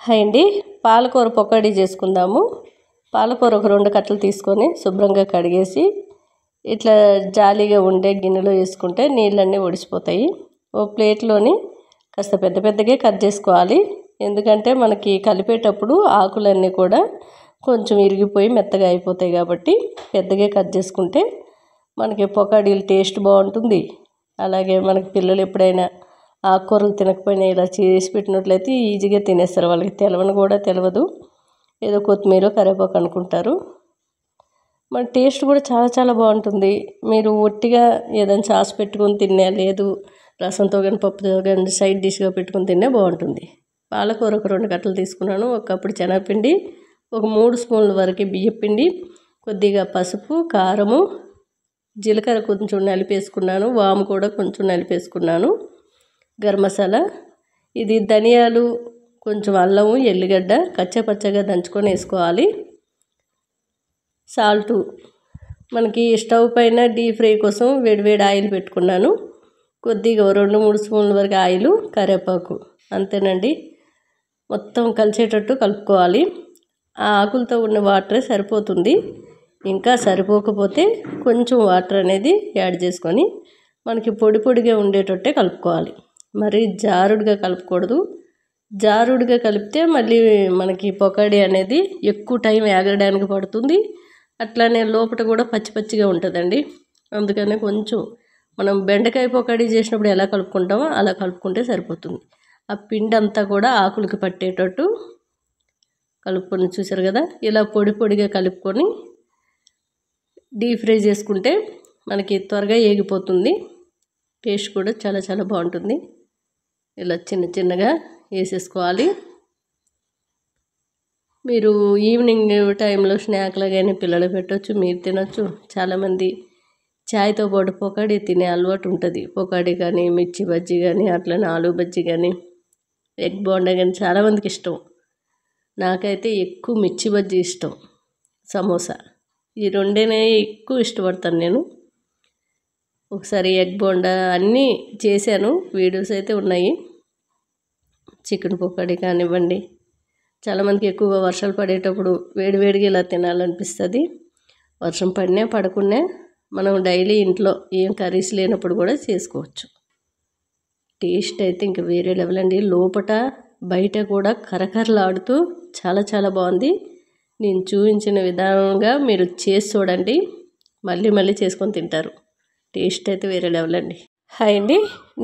Hi అండి, పాలకూర పకోడీ చేసుకుందాము. పాలకూర ఒక 2 కట్టలు తీసుకొని శుభ్రంగా కడిగేసి ఇట్లా జాలీగా ఉండే గిన్నెలో వేసుకుంటే నీళ్ళన్నీ ఒడిసిపోతాయి. ఓ ప్లేట్లోని కాస్త పెద్ద పెద్దగా కట్ చేసుకోవాలి. ఎందుకంటే మనకి కలిపేటప్పుడు ఆకులన్నీ కూడా కొంచెం ఇరిగిపోయి మెత్తగా అయిపోతాయి కాబట్టి పెద్దగా కట్ చేసుకుంటే మనకి పకోడీలు టేస్ట్ బాగుంటుంది. అలాగే మనకి పిల్లలు ఎప్పుడైనా ఆకుకూరలు తినకపోయినా ఇలా చేసి పెట్టినట్లయితే ఈజీగా తినేస్తారు. వాళ్ళకి తెలవని కూడా తెలియదు, ఏదో కొత్తిమీర కరివేపాకు అనుకుంటారు. మన టేస్ట్ కూడా చాలా చాలా బాగుంటుంది. మీరు ఒట్టిగా ఏదైనా సాస్ పెట్టుకొని తిన్నా, లేదు రసంతో కానీ పప్పుతో కానీ సైడ్ డిష్గా పెట్టుకొని తిన్నా బాగుంటుంది. పాలకూర ఒక 2 కట్టలు తీసుకున్నాను. ఒక కప్పుడు శనగపిండి, ఒక 3 స్పూన్ల వరకు బియ్యపిండి, కొద్దిగా పసుపు, కారము, జీలకర్ర కొంచెం నలిపేసుకున్నాను, వాము కూడా కొంచెం నలిపేసుకున్నాను, గరం మసాలా, ఇది ధనియాలు, కొంచెం అల్లము, ఎల్లిగడ్డ కచ్చపచ్చగా దంచుకొని వేసుకోవాలి. సాల్టు, మనకి స్టవ్ పైన డీప్ ఫ్రై కోసం వేడివేడి ఆయిల్ పెట్టుకున్నాను. కొద్దిగా 2-3 స్పూన్ల వరకు ఆయిల్, కరివేపాకు, అంతేనండి. మొత్తం కలిసేటట్టు కలుపుకోవాలి. ఆ ఆకులతో ఉన్న వాటరే సరిపోతుంది. ఇంకా సరిపోకపోతే కొంచెం వాటర్ అనేది యాడ్ చేసుకొని మనకి పొడి పొడిగా ఉండేటట్టే కలుపుకోవాలి. మరి జారుడుగా కలపకూడదు. జారుడుగా కలిపితే మళ్ళీ మనకి పకోడీ అనేది ఎక్కువ టైం ఎగరడానికి పడుతుంది. అట్లానే లోపల కూడా పచ్చి పచ్చిగా ఉంటుందండి. అందుకని కొంచెం మనం బెండకాయ పకోడీ చేసినప్పుడు ఎలా కలుపుకుంటామో అలా కలుపుకుంటే సరిపోతుంది. ఆ పిండి అంతా కూడా ఆకులకి పట్టేటట్టు కలుపుకొని, చూసారు కదా, ఇలా పొడి పొడిగా కలుపుకొని డీప్ ఫ్రై చేసుకుంటే మనకి త్వరగా ఏగిపోతుంది. టేస్ట్ కూడా చాలా చాలా బాగుంటుంది. ఇలా చిన్న చిన్నగా వేసేసుకోవాలి. మీరు ఈవినింగ్ టైంలో స్నాక్లో కానీ పిల్లలు పెట్టవచ్చు, మీరు తినొచ్చు. చాలామంది చాయ్తో పాటు పకోడీ తినే అలవాటు ఉంటుంది. పకోడీ కానీ, మిర్చి బజ్జీ కానీ, అట్లనే ఆలు బజ్జీ కానీ, ఎగ్ బోండా కానీ చాలామందికి ఇష్టం. నాకైతే ఎక్కువ మిర్చి బజ్జీ ఇష్టం, సమోసా, ఈ రెండేనే ఎక్కువ ఇష్టపడతాను నేను. ఒకసారి ఎగ్ బోండా అన్నీ చేశాను, వీడియోస్ అయితే ఉన్నాయి. చికెన్ పకోడీ కానివ్వండి, చాలామందికి ఎక్కువగా వర్షాలు పడేటప్పుడు వేడివేడిగా ఇలా తినాలనిపిస్తుంది. వర్షం పడినా పడకున్నా మనం డైలీ ఇంట్లో ఏం కర్రీస్ లేనప్పుడు కూడా చేసుకోవచ్చు. టేస్ట్ అయితే ఇంకా వేరే లెవెల్ అండి. లోపట బయట కూడా కరకరలాడుతూ చాలా చాలా బాగుంది. నేను చూపించిన విధానంగా మీరు చేసి చూడండి, మళ్ళీ మళ్ళీ చేసుకొని తింటారు. టేస్ట్ అయితే వేరే లెవెల్ అండి. హాయ్ అండి,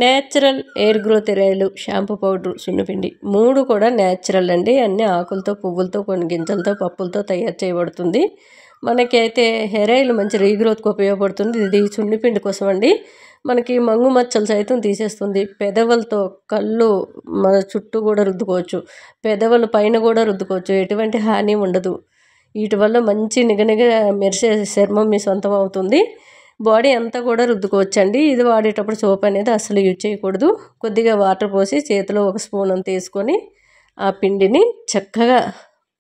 న్యాచురల్ ఎయిర్ గ్రోత్ ఎరాయిలు, షాంపూ పౌడరు, సున్నపిండి 3 కూడా న్యాచురల్ అండి. అన్ని ఆకులతో, పువ్వులతో, కొన్ని గింజలతో, పప్పులతో తయారు చేయబడుతుంది. మనకి అయితే హెయిర్ ఆయిల్ మంచి రీగ్రోత్కి ఉపయోగపడుతుంది. ఇది సున్నిపిండి కోసం అండి. మనకి మంగు మచ్చలు సైతం తీసేస్తుంది. పెదవులతో, కళ్ళు మన చుట్టూ కూడా రుద్దుకోవచ్చు, పెదవుల పైన కూడా రుద్దుకోవచ్చు, ఎటువంటి హాని ఉండదు. వీటి వల్ల మంచి నిగనిగ మెరిసే చర్మం మీ సొంతం అవుతుంది. బాడీ అంతా కూడా రుద్దుకోవచ్చండి. ఇది వాడేటప్పుడు సోప్ అనేది అసలు యూజ్ చేయకూడదు. కొద్దిగా వాటర్ పోసి చేతిలో 1 స్పూన్ అంత వేసుకొని ఆ పిండిని చక్కగా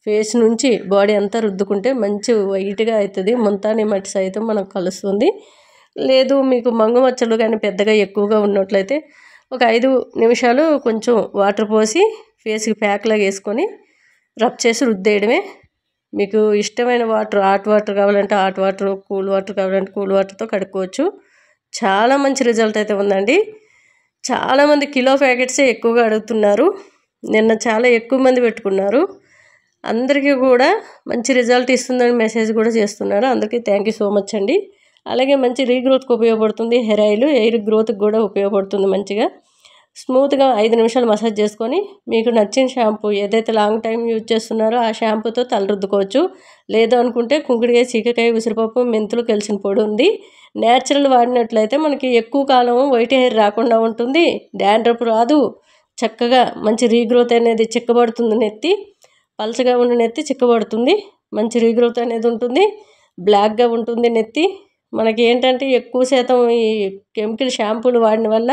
ఫేస్ నుంచి బాడీ అంతా రుద్దుకుంటే మంచి వైట్గా అవుతుంది. ముంతాని మట్టి సైతం మనకు కలుస్తుంది. లేదు మీకు మంగు మచ్చలు కానీ పెద్దగా ఎక్కువగా ఉన్నట్లయితే ఒక 5 నిమిషాలు కొంచెం వాటర్ పోసి ఫేస్కి ప్యాక్లాగా వేసుకొని రబ్ చేసి రుద్దేయడమే. మీకు ఇష్టమైన వాటర్, హాట్ వాటర్ కావాలంటే హాట్ వాటర్, కూల్ వాటర్ కావాలంటే కూల్ వాటర్తో కడుక్కోవచ్చు. చాలా మంచి రిజల్ట్ అయితే ఉందండి. చాలామంది కిలో ప్యాకెట్సే ఎక్కువగా అడుగుతున్నారు. నిన్న చాలా ఎక్కువ మంది పెట్టుకున్నారు. అందరికీ కూడా మంచి రిజల్ట్ ఇస్తుందని మెసేజ్ కూడా చేస్తున్నారు. అందరికీ థ్యాంక్ యూ సో మచ్ అండి. అలాగే మంచి రీగ్రోత్కి ఉపయోగపడుతుంది. హెయిర్ ఆయిల్ ఎయిర్ గ్రోత్కి కూడా ఉపయోగపడుతుంది. మంచిగా స్మూత్గా 5 నిమిషాలు మసాజ్ చేసుకొని మీకు నచ్చిన షాంపూ ఏదైతే లాంగ్ టైం యూజ్ చేస్తున్నారో ఆ షాంపూతో తల రుద్దుకోవచ్చు. లేదు అనుకుంటే కుంకుడుకాయ, చీకకాయ, ఉసిరిపప్పు, మెంతులు కలిసిన పొడి ఉంది. న్యాచురల్ వాడినట్లయితే మనకి ఎక్కువ కాలం వైట్ హెయిర్ రాకుండా ఉంటుంది. డాండ్రఫ్ రాదు. చక్కగా మంచి రీగ్రోత్ అనేది చిక్కబడుతుంది. నెత్తి పలచగా ఉన్న నెత్తి చిక్కబడుతుంది. మంచి రీగ్రోత్ అనేది ఉంటుంది. బ్లాక్గా ఉంటుంది నెత్తి. మనకి ఏంటంటే ఎక్కువ శాతం ఈ కెమికల్ షాంపూలు వాడిన వల్ల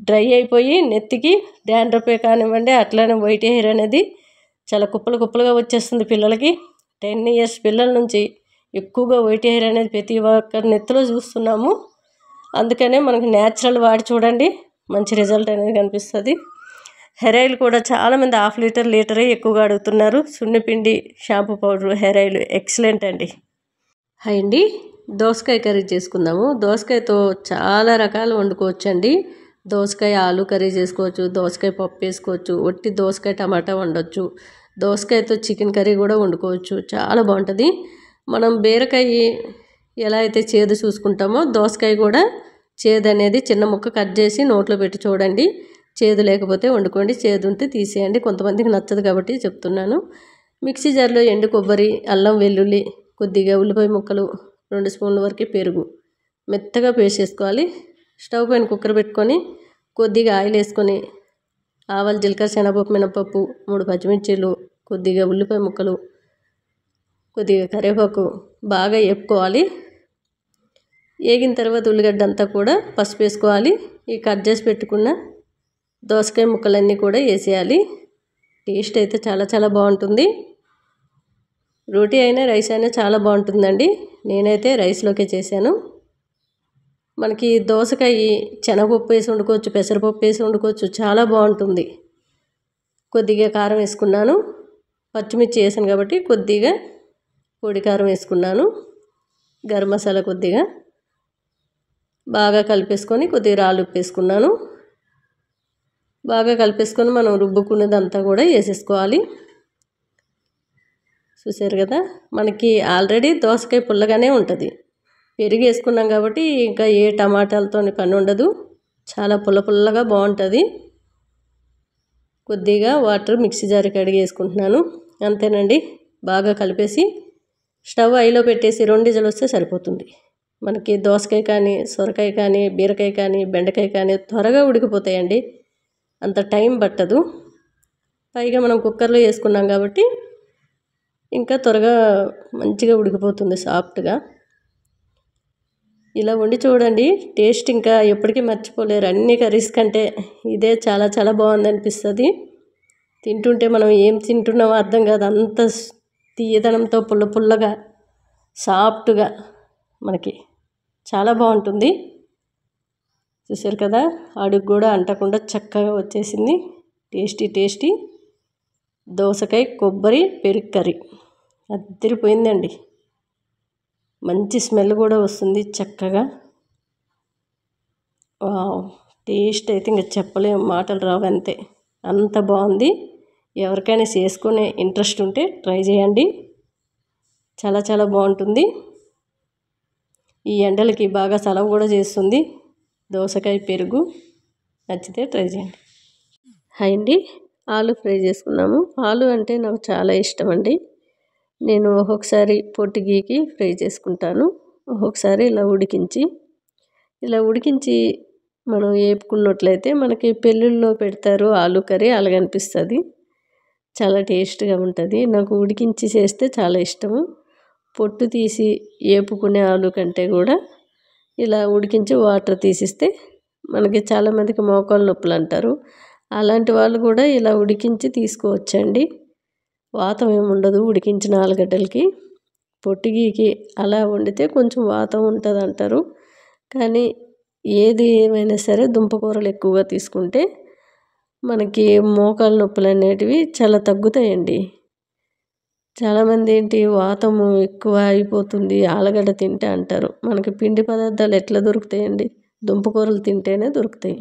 డ్రై అయిపోయి నెత్తికి డాండ్రఫే కానివ్వండి, అట్లానే వైట్ హెయిర్ అనేది చాలా కుప్పలు కుప్పలుగా వచ్చేస్తుంది. పిల్లలకి 10 ఇయర్స్ పిల్లల నుంచి ఎక్కువగా వైట్ హెయిర్ అనేది ప్రతి ఒక్కరి నెత్తిలో చూస్తున్నాము. అందుకనే మనకి న్యాచురల్ వాడి చూడండి, మంచి రిజల్ట్ అనేది కనిపిస్తుంది. హెయిర్ ఆయిల్ కూడా చాలామంది హాఫ్ లీటర్ లీటరే ఎక్కువగా అడుగుతున్నారు. సున్నిపిండి, shampoo powder, hair oil excellent అండి. హాయ్ అండి, దోసకాయ కర్రీ చేసుకుందాము. దోసకాయతో చాలా రకాలు వండుకోవచ్చండి. దోసకాయ ఆలు కర్రీ చేసుకోవచ్చు, దోసకాయ పప్పు వేసుకోవచ్చు, ఒట్టి దోసకాయ టమాటా వండొచ్చు, దోసకాయతో చికెన్ కర్రీ కూడా వండుకోవచ్చు. చాలా బాగుంటుంది. మనం బీరకాయ ఎలా అయితే చేదు చూసుకుంటామో దోసకాయ కూడా చేదు అనేది చిన్న ముక్క కట్ చేసి నోట్లో పెట్టి చూడండి. చేదు లేకపోతే వండుకోండి, చేదు ఉంటే తీసేయండి. కొంతమందికి నచ్చదు కాబట్టి చెప్తున్నాను. మిక్సీ జార్లో ఎండు కొబ్బరి, అల్లం వెల్లుల్లి, కొద్దిగా ఉల్లిపాయ ముక్కలు, 2 స్పూన్ల వరకు పెరుగు మెత్తగా పేస్ట్ చేసుకోవాలి. స్టవ్ పైన కుక్కర్ పెట్టుకొని కొద్దిగా ఆయిల్ వేసుకొని ఆవాలు, జీలకర్ర, శనగపప్పు, మినపప్పు, 3 పచ్చిమిర్చీలు, కొద్దిగా ఉల్లిపాయ ముక్కలు, కొద్దిగా కరివేపాకు బాగా వేపుకోవాలి. వేగిన తర్వాత ఉల్లిగడ్డ అంతా కూడా పసుపు వేసుకోవాలి. ఈ కట్ చేసి పెట్టుకున్న దోసకాయ ముక్కలన్నీ కూడా వేసేయాలి. టేస్ట్ అయితే చాలా చాలా బాగుంటుంది. రోటీ అయినా రైస్ అయినా చాలా బాగుంటుందండి. నేనైతే రైస్లోకే చేశాను. మనకి దోసకాయ శనగపప్పు వేసి వండుకోవచ్చు, పెసరపప్పు వేసి వండుకోవచ్చు, చాలా బాగుంటుంది. కొద్దిగా కారం వేసుకున్నాను, పచ్చిమిర్చి వేసాను కాబట్టి కొద్దిగా పొడి కారం వేసుకున్నాను, గరం మసాలా కొద్దిగా బాగా కలిపేసుకొని కొద్దిగా రాళ్ళు ఉప్పు వేసుకున్నాను. బాగా కలిపేసుకొని మనం రుబ్బుకున్నదంతా కూడా వేసేసుకోవాలి. చూసారు కదా, మనకి ఆల్రెడీ దోసకాయ పుల్లగానే ఉంటుంది. పెరుగు వేసుకున్నాం కాబట్టి ఇంకా ఏ టమాటాలతో పని ఉండదు. చాలా పుల్లగా బాగుంటుంది. కొద్దిగా వాటర్ మిక్సీ జార్ కడిగి వేసుకుంటున్నాను. అంతేనండి. బాగా కలిపేసి స్టవ్ హైలో పెట్టేసి 2 విజిల్ వస్తే సరిపోతుంది. మనకి దోసకాయ కానీ, సొరకాయ కానీ, బీరకాయ కానీ, బెండకాయ కానీ త్వరగా ఉడికిపోతాయండి. అంత టైం పట్టదు. పైగా మనం కుక్కర్లో వేసుకున్నాం కాబట్టి ఇంకా త్వరగా మంచిగా ఉడికిపోతుంది సాఫ్ట్గా. ఇలా వండి చూడండి, టేస్ట్ ఇంకా ఎప్పటికీ మర్చిపోలేరు. అన్ని కర్రీస్ కంటే ఇదే చాలా చాలా బాగుంది అనిపిస్తుంది. తింటుంటే మనం ఏం తింటున్నామో అర్థం కాదు. అంత తీయదనంతో పుల్లగా సాఫ్ట్గా మనకి చాలా బాగుంటుంది. చూసారు కదా, అడుగు కూడా అంటకుండా చక్కగా వచ్చేసింది. టేస్టీ దోసకాయ కొబ్బరి పెరుగు కర్రీ అదిరిపోయిందండి. మంచి స్మెల్ కూడా వస్తుంది చక్కగా. టేస్ట్ అయితే ఇంకా చెప్పలేము, మాటలు రావు, అంతే అంత బాగుంది. ఎవరికైనా చేసుకునే ఇంట్రెస్ట్ ఉంటే ట్రై చేయండి. చాలా చాలా బాగుంటుంది. ఈ ఎండలకి బాగా సలవ కూడా చేస్తుంది దోసకాయ పెరుగు. నచ్చితే ట్రై చేయండి. హాయ్ అండి, ఆలు ఫ్రై చేసుకున్నాము. ఆలు అంటే నాకు చాలా ఇష్టం అండి. నేను ఒక్కొక్కసారి పొట్టు గీకి ఫ్రై చేసుకుంటాను, ఒక్కొక్కసారి ఇలా ఉడికించి మనం వేపుకున్నట్లయితే మనకి పెళ్ళిళ్ళలో పెడతారు ఆలు కర్రీ, అలాగనిపిస్తుంది. చాలా టేస్ట్గా ఉంటుంది. నాకు ఉడికించి చేస్తే చాలా ఇష్టము. పొట్టు తీసి వేపుకునే ఆలు కంటే కూడా ఇలా ఉడికించి వాటర్ తీసిస్తే, మనకి చాలామందికి మోకాలు నొప్పులు అంటారు, అలాంటి వాళ్ళు కూడా ఇలా ఉడికించి తీసుకోవచ్చండి. వాతం ఏమి ఉండదు ఉడికించిన ఆలుగడ్డలకి. పొట్టిగీకి అలా వండితే కొంచెం వాతం ఉంటుంది అంటారు. కానీ ఏది ఏమైనా సరే దుంపకూరలు ఎక్కువగా తీసుకుంటే మనకి మోకాలు నొప్పులు అనేటివి చాలా తగ్గుతాయండి. చాలామంది వాతము ఎక్కువ అయిపోతుంది ఆలుగడ్డ తింటే అంటారు. మనకి పిండి పదార్థాలు ఎట్లా దొరుకుతాయండి? దుంపకూరలు తింటేనే దొరుకుతాయి.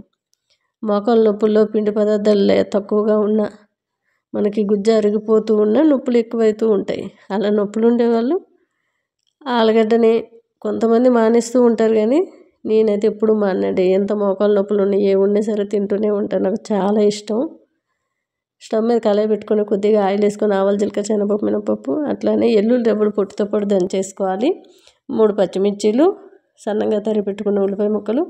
మోకాలు నొప్పుల్లో పిండి పదార్థాలు తక్కువగా ఉన్న, మనకి గుజ్జు అరిగిపోతూ ఉన్న నొప్పులు ఎక్కువైతూ ఉంటాయి. అలా నొప్పులు ఉండేవాళ్ళు ఆలుగడ్డని కొంతమంది మానేస్తూ ఉంటారు, కానీ నేనైతే ఎప్పుడు మానండి. ఎంత మోకాలు నొప్పులు ఉన్నాయి ఏ ఉన్నా సరే తింటూనే ఉంటాను. నాకు చాలా ఇష్టం. స్టవ్ మీద కళాయి పెట్టుకొని కొద్దిగా ఆయిల్ వేసుకొని ఆవాలు, జీలకర్ర, శనగపప్పు, మినపప్పు, అట్లానే ఎల్లుల్లి రెబ్బలు పొట్టుతో పాటు దంచేసుకోవాలి. 3 పచ్చిమిర్చీలు, సన్నగా తరిగి పెట్టుకున్న ఉల్లిపాయ ముక్కలు,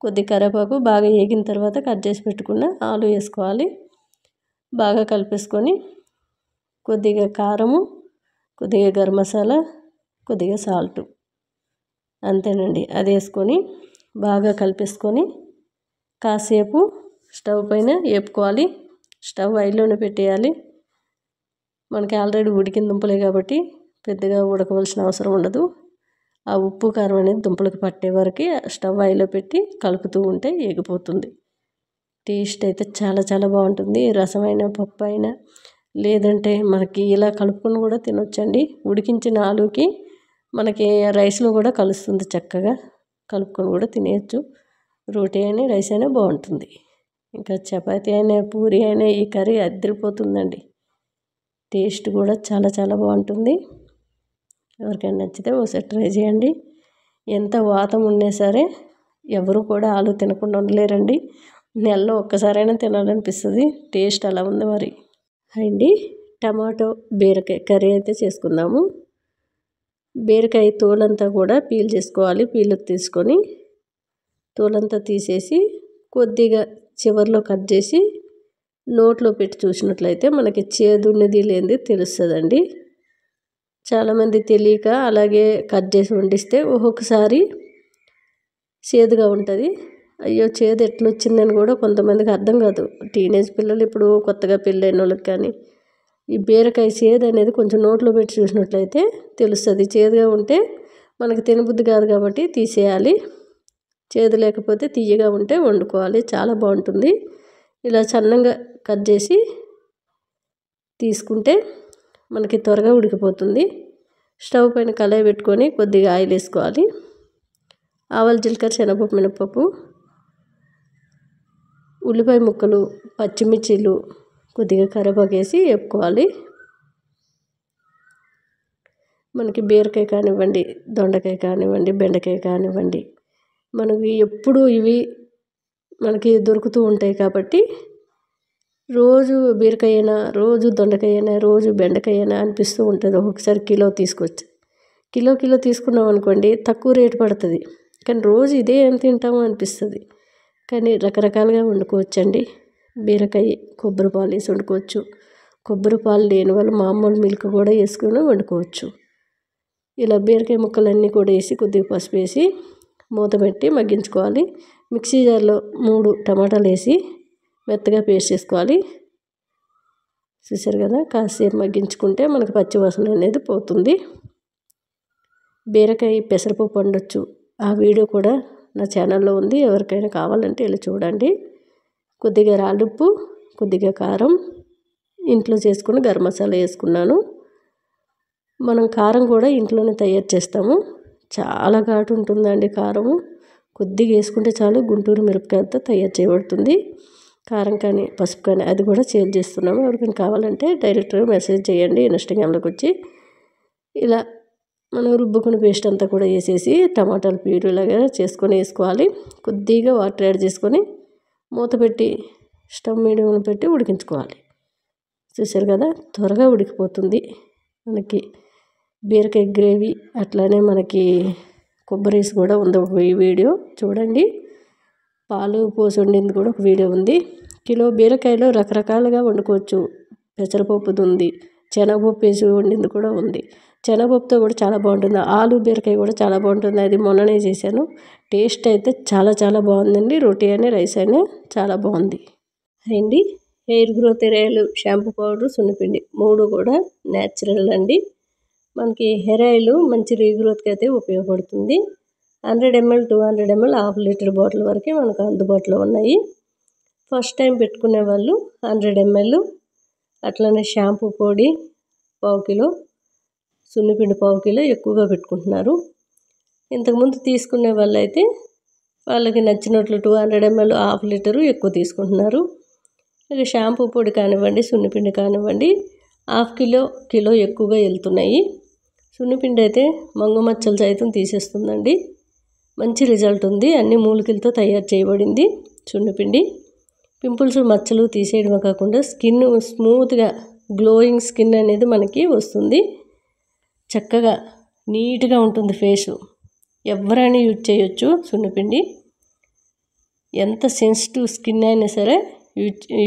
కొద్ది కరివేపాకు, బాగా వేగిన తర్వాత కట్ చేసి పెట్టుకున్న ఆలు వేసుకోవాలి. బాగా కలిపేసుకొని కొద్దిగా కారము, కొద్దిగా గరం మసాలా, కొద్దిగా సాల్ట్, అంతేనండి. అది వేసుకొని బాగా కలిపేసుకొని కాసేపు స్టవ్ పైన వేపుకోవాలి. స్టవ్ హైలోనే పెట్టేయాలి. మనకి ఆల్రెడీ ఉడికిన దుంపలే కాబట్టి పెద్దగా ఉడకవలసిన అవసరం ఉండదు. ఆ ఉప్పు కారం అనేది దుంపలకు పట్టే వరకు స్టవ్ హైలో పెట్టి కలుపుతూ ఉంటే ఎగిపోతుంది. టేస్ట్ అయితే చాలా చాలా బాగుంటుంది. రసమైన పప్పు అయినా లేదంటే మనకి ఇలా కలుపుకొని కూడా తినొచ్చండి. ఉడికించిన ఆలుకి మనకి రైస్లో కూడా కలుస్తుంది, చక్కగా కలుపుకొని కూడా తినేయచ్చు. రోటీ అయినా రైస్ అయినా బాగుంటుంది. ఇంకా చపాతీ అయినా పూరి అయినా ఈ కర్రీ అదిరిపోతుందండి. టేస్ట్ కూడా చాలా చాలా బాగుంటుంది. ఎవరికైనా నచ్చితే ఒకసారి ట్రై చేయండి. ఎంత వాతం ఉన్నా సరే ఎవరు కూడా ఆలు తినకుండా ఉండలేరండి. నెలలో ఒక్కసారైనా తినాలనిపిస్తుంది. టేస్ట్ అలా ఉంది మరి. అండి, టమాటో బీరకాయ కర్రీ అయితే చేసుకుందాము. బీరకాయ తోలంతా కూడా పీల్ చేసుకోవాలి. పీల్ తీసుకొని తోలంతా తీసేసి కొద్దిగా చివర్లో కట్ చేసి నోట్లో పెట్టి చూసినట్లయితే మనకి చేదున్నది లేనిది తెలుస్తుందండి. చాలామంది తెలియక అలాగే కట్ చేసి వండిస్తే ఒక్కొక్కసారి చేదుగా ఉంటుంది. అయ్యో చేదు ఎట్లా వచ్చిందని కూడా కొంతమందికి అర్థం కాదు. టీనేజ్ పిల్లలు ఇప్పుడు కొత్తగా పెళ్ళైన వాళ్ళకి కానీ ఈ బీరకాయ చేదు అనేది కొంచెం నోట్లో పెట్టి చూసినట్లయితే తెలుస్తుంది. చేదుగా ఉంటే మనకి తినబుద్ధి కాదు కాబట్టి తీసేయాలి. చేదు లేకపోతే తీయగా ఉంటే వండుకోవాలి, చాలా బాగుంటుంది. ఇలా సన్నంగా కట్ చేసి తీసుకుంటే మనకి త్వరగా ఉడికిపోతుంది. స్టవ్ పైన కళాయి పెట్టుకొని కొద్దిగా ఆయిల్ వేసుకోవాలి. ఆవాలు, జీలకర్ర, శనగపప్పు, మినపప్పు, ఉల్లిపాయ ముక్కలు, పచ్చిమిర్చీలు, కొద్దిగా కరివేపాకు వేసి వేపుకోవాలి. మనకి బీరకాయ కానివ్వండి, దొండకాయ కానివ్వండి, బెండకాయ కానివ్వండి, మనకి ఎప్పుడు ఇవి మనకి దొరుకుతూ ఉంటాయి కాబట్టి రోజు బీరకాయ అయినా, రోజు దొండకాయ అయినా, రోజు బెండకాయ అయినా అనిపిస్తూ ఉంటుంది. ఒక్కొక్కసారి కిలో తీసుకొచ్చి కిలో తీసుకున్నాం అనుకోండి తక్కువ రేటు పడుతుంది. కానీ రోజు ఇదే ఏం తింటామో అనిపిస్తుంది. కానీ రకరకాలుగా వండుకోవచ్చండి. బీరకాయ కొబ్బరి పాలు వేసి వండుకోవచ్చు. కొబ్బరి పాలు లేని వాళ్ళు మామూలు మిల్క్ కూడా వేసుకొని వండుకోవచ్చు. ఇలా బీరకాయ ముక్కలన్నీ కూడా వేసి కొద్దిగా పసుపు వేసి మూత పెట్టి మగ్గించుకోవాలి. మిక్సీ జార్లో 3 టమాటాలు వేసి మెత్తగా పేస్ట్ చేసుకోవాలి. చూసారు కదా, కాసేపు మగ్గించుకుంటే మనకు పచ్చి వాసన అనేది పోతుంది. బీరకాయ పెసరపప్పు వండొచ్చు. ఆ వీడియో కూడా నా ఛానల్లో ఉంది. ఎవరికైనా కావాలంటే ఇలా చూడండి. కొద్దిగా రాళ్ళుప్పు, కొద్దిగా కారం, ఇంట్లో చేసుకుని గరం మసాలా వేసుకున్నాను. మనం కారం కూడా ఇంట్లోనే తయారు చేస్తాము. చాలా ఘాటు ఉంటుందండి కారము. కొద్దిగా వేసుకుంటే చాలు. గుంటూరు మిరపకాయలతో తయారు చేయబడుతుంది. కారం కానీ పసుపు కానీ అది కూడా సేల్ చేస్తున్నాము. ఎవరికైనా కావాలంటే డైరెక్ట్గా మెసేజ్ చేయండి ఇన్స్టాగ్రామ్లోకి వచ్చి. ఇలా మనం రుబ్బుకున్న పేస్ట్ అంతా కూడా వేసేసి టమాటాలు ప్యూరీలాగా చేసుకొని వేసుకోవాలి. కొద్దిగా వాటర్ యాడ్ చేసుకొని మూత పెట్టి స్టవ్ మీడియంలో పెట్టి ఉడికించుకోవాలి. చూసారు కదా, త్వరగా ఉడికిపోతుంది. మనకి బీరకాయ గ్రేవీ అట్లానే మనకి కొబ్బరి రైస్ కూడా ఉంది. ఒక వీడియో చూడండి. పాలు పోసి వండింది కూడా ఒక వీడియో ఉంది. కిలో బీరకాయలో రకరకాలుగా వండుకోవచ్చు. పెసరపప్పుది ఉంది, శనగపప్పు వేసి వండింది కూడా ఉంది. శనగపప్పుతో కూడా చాలా బాగుంటుంది. ఆలు బీరకాయ కూడా చాలా బాగుంటుంది. అది మొన్ననే చేశాను. టేస్ట్ అయితే చాలా చాలా బాగుందండి. రోటీ అయినా రైస్ అయినా చాలా బాగుంది అండి. Hair growth oil, shampoo powder, సున్నిపిండి 3 కూడా న్యాచురల్ అండి. మనకి హెయిర్ ఆయిల్ మంచి రీగ్రోత్కి అయితే ఉపయోగపడుతుంది. 100 ml, 200 ml, ½ లీటర్ బాటిల్ వరకు మనకు అందుబాటులో ఉన్నాయి. ఫస్ట్ టైం పెట్టుకునే వాళ్ళు 100 ml, అట్లనే షాంపూ పొడి 1/4 కిలో, సున్నిపిండి 1/4 కిలో ఎక్కువగా పెట్టుకుంటున్నారు. ఇంతకుముందు తీసుకునే వాళ్ళు అయితే వాళ్ళకి నచ్చినట్లు 200 ml, ½ లీటరు ఎక్కువ తీసుకుంటున్నారు. ఇక షాంపూ పొడి కానివ్వండి, సున్నిపిండి కానివ్వండి 1/2 కిలో ఎక్కువగా వెళ్తున్నాయి. సున్నిపిండి అయితే మంగు మచ్చలు సైతం తీసేస్తుందండి. మంచి రిజల్ట్ ఉంది. అన్ని మూలికలతో తయారు చేయబడింది సున్నిపిండి. పింపుల్స్, మచ్చలు తీసేయడమే కాకుండా స్కిన్ స్మూత్గా గ్లోయింగ్ స్కిన్ అనేది మనకి వస్తుంది. చక్కగా నీట్గా ఉంటుంది ఫేసు. ఎవరైనా యూజ్ చేయొచ్చు సున్నిపిండి. ఎంత సెన్సిటివ్ స్కిన్ అయినా సరే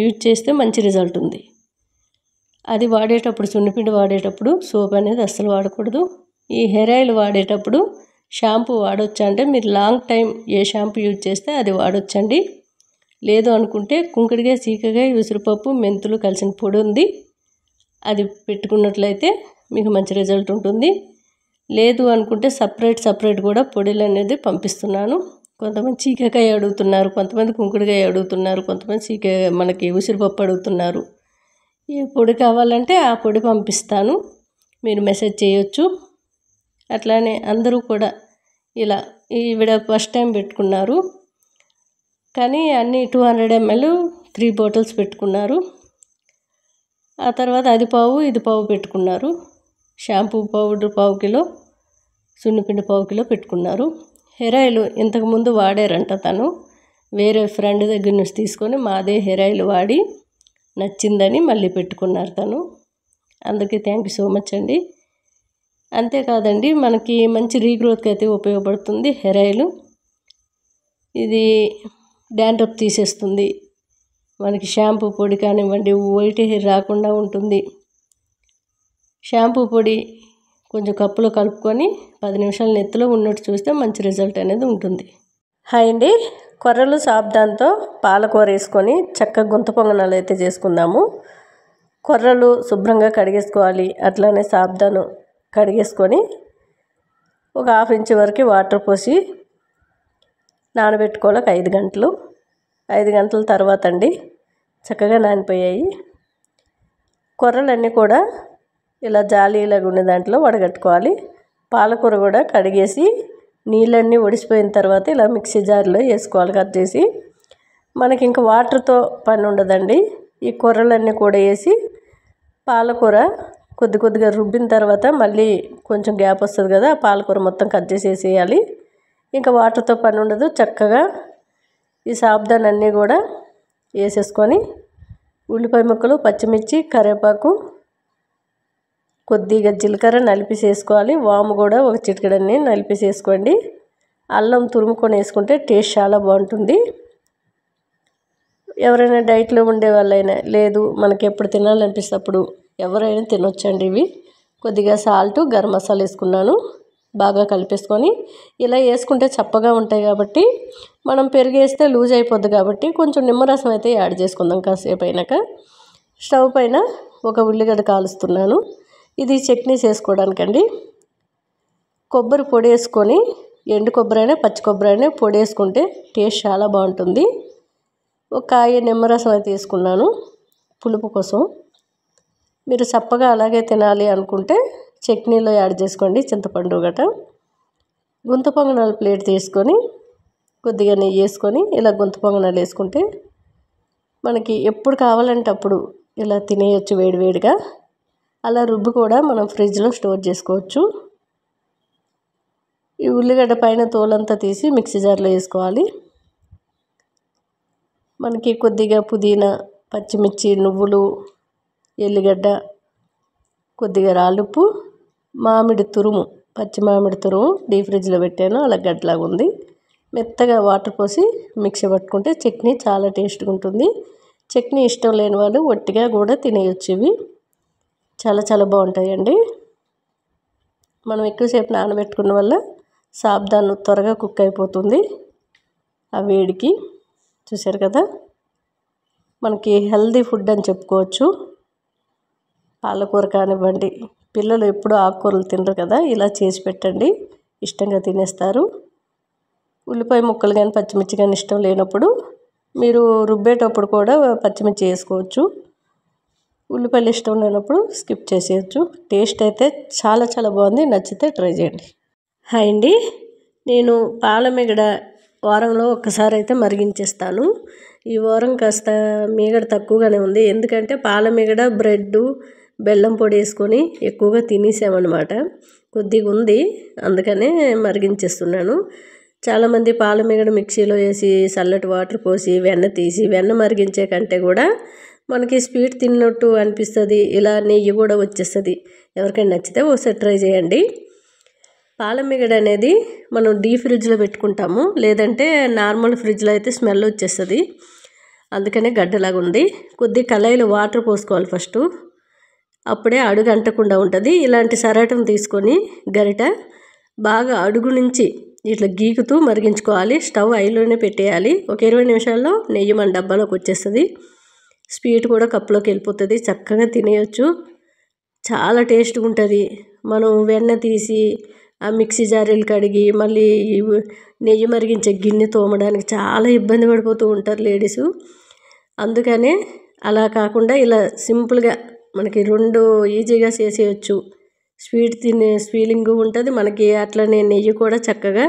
యూజ్ చేస్తే మంచి రిజల్ట్ ఉంది. అది వాడేటప్పుడు, సున్నిపిండి వాడేటప్పుడు సోప్ అనేది అస్సలు వాడకూడదు. ఈ హెయిర్ ఆయిల్ వాడేటప్పుడు షాంపూ వాడొచ్చా అంటే మీరు లాంగ్ టైం ఏ షాంపూ యూజ్ చేస్తే అది వాడొచ్చండి. లేదు అనుకుంటే కుంకుడికాయ, సీకకాయ, ఉసిరిపప్పు, మెంతులు కలిసిన పొడి ఉంది. అది పెట్టుకున్నట్లయితే మీకు మంచి రిజల్ట్ ఉంటుంది. లేదు అనుకుంటే సపరేట్ కూడా పొడిలు అనేది పంపిస్తున్నాను. కొంతమంది చీకకాయ అడుగుతున్నారు, కొంతమంది కుంకుడుకాయ అడుగుతున్నారు, కొంతమంది మనకి ఉసిరిపప్పు అడుగుతున్నారు. ఏ పొడి కావాలంటే ఆ పొడి పంపిస్తాను, మీరు మెసేజ్ చేయొచ్చు. అట్లానే అందరూ కూడా ఇలా ఈవిడ ఫస్ట్ టైం పెట్టుకున్నారు, కానీ అన్నీ 200 ml 3 బాటిల్స్ పెట్టుకున్నారు. ఆ తర్వాత అది పావు ఇది పావు పెట్టుకున్నారు. షాంపూ పౌడర్ 1/2 కిలో, సున్నిపిండి 1/2 కిలో పెట్టుకున్నారు. హెయిర్ ఆయిల్ ఇంతకుముందు వాడారంట తను, వేరే ఫ్రెండ్ దగ్గర నుంచి తీసుకొని మాదే హెయిర్ ఆయిల్ వాడి నచ్చిందని మళ్ళీ పెట్టుకున్నారు తను. అందరికీ థ్యాంక్ యూ సో మచ్ అండి. అంతేకాదండి, మనకి మంచి రీగ్రోత్కి అయితే ఉపయోగపడుతుంది హెయిర్ ఆయిల్. ఇది డాండ్రఫ్ తీసేస్తుంది, మనకి షాంపూ పొడి కానివ్వండి వైట్ హెయిర్ రాకుండా ఉంటుంది. షాంపూ పొడి కొంచెం కప్పులో కలుపుకొని 10 నిమిషాలు నెత్తిలో ఉన్నట్టు చూస్తే మంచి రిజల్ట్ అనేది ఉంటుంది. హాయ్ అండి, కొర్రలు సాబ్దాన్తో పాలకూర వేసుకొని చక్కగా గుంత పొంగనాలు అయితే చేసుకుందాము. కొర్రలు శుభ్రంగా కడిగేసుకోవాలి. అట్లానే సాబ్దాను కడిగేసుకొని ఒక 1/2 ఇంచ్ వరకు వాటర్ పోసి నానబెట్టుకోవాలి. 5 గంటలు. 5 గంటల తర్వాత అండి చక్కగా నానిపోయాయి. కొర్రలన్నీ కూడా ఇలా జాలీలాగా ఉండే దాంట్లో వడగట్టుకోవాలి. పాలకూర కూడా కడిగేసి నీళ్ళన్నీ ఒడిసిపోయిన తర్వాత ఇలా మిక్సీ జార్లో వేసుకోవాలి కట్ చేసి. మనకి ఇంకా వాటర్తో పని ఉండదండి. ఈ కొర్రలన్నీ కూడా వేసి పాలకూర కొద్దిగా రుబ్బిన తర్వాత మళ్ళీ కొంచెం గ్యాప్ వస్తుంది కదా, పాలకూర మొత్తం కట్ చేసి వేసేయాలి. ఇంకా వాటర్తో పని ఉండదు. చక్కగా ఈ సాబ్దాన్ అన్నీ కూడా వేసేసుకొని ఉల్లిపాయ ముక్కలు, పచ్చిమిర్చి, కరివేపాకు, కొద్దిగా జీలకర్ర నలిపేసేసుకోవాలి. వాము కూడా ఒక చిటికెడన్ని నలిపేసేసుకోండి. అల్లం తురుముకొని వేసుకుంటే టేస్ట్ చాలా బాగుంటుంది. ఎవరైనా డైట్లో ఉండే వాళ్ళైనా, లేదు మనకి ఎప్పుడు తినాలనిపిస్తే అప్పుడు ఎవరైనా తినొచ్చండి. ఇవి కొద్దిగా సాల్ట్, గరం మసాలా వేసుకున్నాను. బాగా కలిపేసుకొని ఇలా వేసుకుంటే చప్పగా ఉంటాయి కాబట్టి మనం పెరుగు వేస్తే లూజ్ అయిపోద్ది కాబట్టి కొంచెం నిమ్మరసం అయితే యాడ్ చేసుకుందాం. కాసేపు అయినాక స్టవ్ పైన ఒక ఉల్లిగడ్డ కాలుస్తున్నాను. ఇది చట్నీ చేసుకోవడానికండి. కొబ్బరి పొడి వేసుకొని, ఎండు కొబ్బరి అయినా పచ్చి కొబ్బరి అయినా పొడి వేసుకుంటే టేస్ట్ చాలా బాగుంటుంది. ఒక కాయ నిమ్మరసం అయితే వేసుకున్నాను పులుపు కోసం. మీరు చప్పగా అలాగే తినాలి అనుకుంటే చట్నీలో యాడ్ చేసుకోండి, చింతపండు గట. గుంత పొంగనాలు ప్లేట్ తీసుకొని కొద్దిగా నెయ్యి వేసుకొని ఇలా గుంత పొంగనాలు వేసుకుంటే మనకి ఎప్పుడు కావాలంటే అప్పుడు ఇలా తినేయచ్చు వేడివేడిగా. అలా రుబ్బు కూడా మనం ఫ్రిడ్జ్లో స్టోర్ చేసుకోవచ్చు. ఈ ఉల్లిగడ్డ పైన తోలంతా తీసి మిక్సీ జార్లో వేసుకోవాలి. మనకి కొద్దిగా పుదీనా, పచ్చిమిర్చి, నువ్వులు, ఎల్లిగడ్డ, కొద్దిగా రాళ్ళుప్పు, మామిడి తురుము, పచ్చి మామిడి తురుము డీప్ ఫ్రిడ్జ్లో పెట్టాను, అలా గడ్డలాగా ఉంది. మెత్తగా వాటర్ పోసి మిక్సీ పట్టుకుంటే చట్నీ చాలా టేస్ట్గా ఉంటుంది. చట్నీ ఇష్టం లేని వాళ్ళు ఒట్టిగా కూడా తినేయచ్చు. ఇవి చాలా బాగుంటాయండి. మనం ఎక్కువసేపు నానబెట్టుకున్న వల్ల సాబ్దాను త్వరగా కుక్ అయిపోతుంది ఆ వేడికి. చూసారు కదా, మనకి హెల్దీ ఫుడ్ అని చెప్పుకోవచ్చు. పాలకూర కానివ్వండి, పిల్లలు ఎప్పుడు ఆకుకూరలు తినరు కదా, ఇలా చేసి పెట్టండి, ఇష్టంగా తినేస్తారు. ఉల్లిపాయ ముక్కలు కానీ పచ్చిమిర్చి కానీ ఇష్టం లేనప్పుడు మీరు రుబ్బేటప్పుడు కూడా పచ్చిమిర్చి వేసుకోవచ్చు. ఉల్లిపాయలు ఇష్టం లేనప్పుడు స్కిప్ చేసేయచ్చు. టేస్ట్ అయితే చాలా బాగుంది. నచ్చితే ట్రై చేయండి. హాయ్ అండి, నేను పాలమీగడ వారంలో ఒక్కసారి అయితే మరిగించేస్తాను. ఈ వారం కాస్త మీగడ తక్కువగానే ఉంది, ఎందుకంటే పాలమీగడ, బ్రెడ్, బెల్లం పొడి వేసుకొని ఎక్కువగా తినేసామన్నమాట. కొద్దిగా ఉంది, అందుకనే మరిగించేస్తున్నాను. చాలామంది పాలమీగడ మిక్సీలో వేసి చల్లటి వాటర్ పోసి వెన్న తీసి వెన్న మరిగించే కంటే కూడా మనకి స్వీట్ తిన్నట్టు అనిపిస్తుంది. ఇలా నెయ్యి కూడా వచ్చేస్తుంది. ఎవరికైనా నచ్చితే ఒకసారి ట్రై చేయండి. పాలమీగడ అనేది మనం డీప్ ఫ్రిడ్జ్లో పెట్టుకుంటాము, లేదంటే నార్మల్ ఫ్రిడ్జ్లో అయితే స్మెల్ వచ్చేస్తుంది. అందుకనే గడ్డలాగా ఉంది. కొద్ది కళాయిలో వాటర్ పోసుకోవాలి ఫస్ట్, అప్పుడే అడుగు అంటకుండా ఉంటుంది. ఇలాంటి సరాటం తీసుకొని గరిట బాగా అడుగు నుంచి ఇట్లా గీకుతూ మరిగించుకోవాలి. స్టవ్ హైలోనే పెట్టేయాలి. ఒక 20 నిమిషాల్లో నెయ్యి మన డబ్బాలోకి వచ్చేస్తుంది. స్వీట్ కూడా కప్పులోకి వెళ్ళిపోతుంది. చక్కగా తినేయచ్చు, చాలా టేస్ట్గా ఉంటుంది. మనం వెన్న తీసి ఆ మిక్సీ జారీలు కడిగి మళ్ళీ నెయ్యి మరిగించే గిన్నె తోమడానికి చాలా ఇబ్బంది పడిపోతూ ఉంటారు లేడీసు. అందుకనే అలా కాకుండా ఇలా సింపుల్గా మనకి 2 ఈజీగా చేసేయచ్చు. స్వీట్ తినే ఫీలింగ్ ఉంటుంది మనకి, అట్లనే నెయ్యి కూడా చక్కగా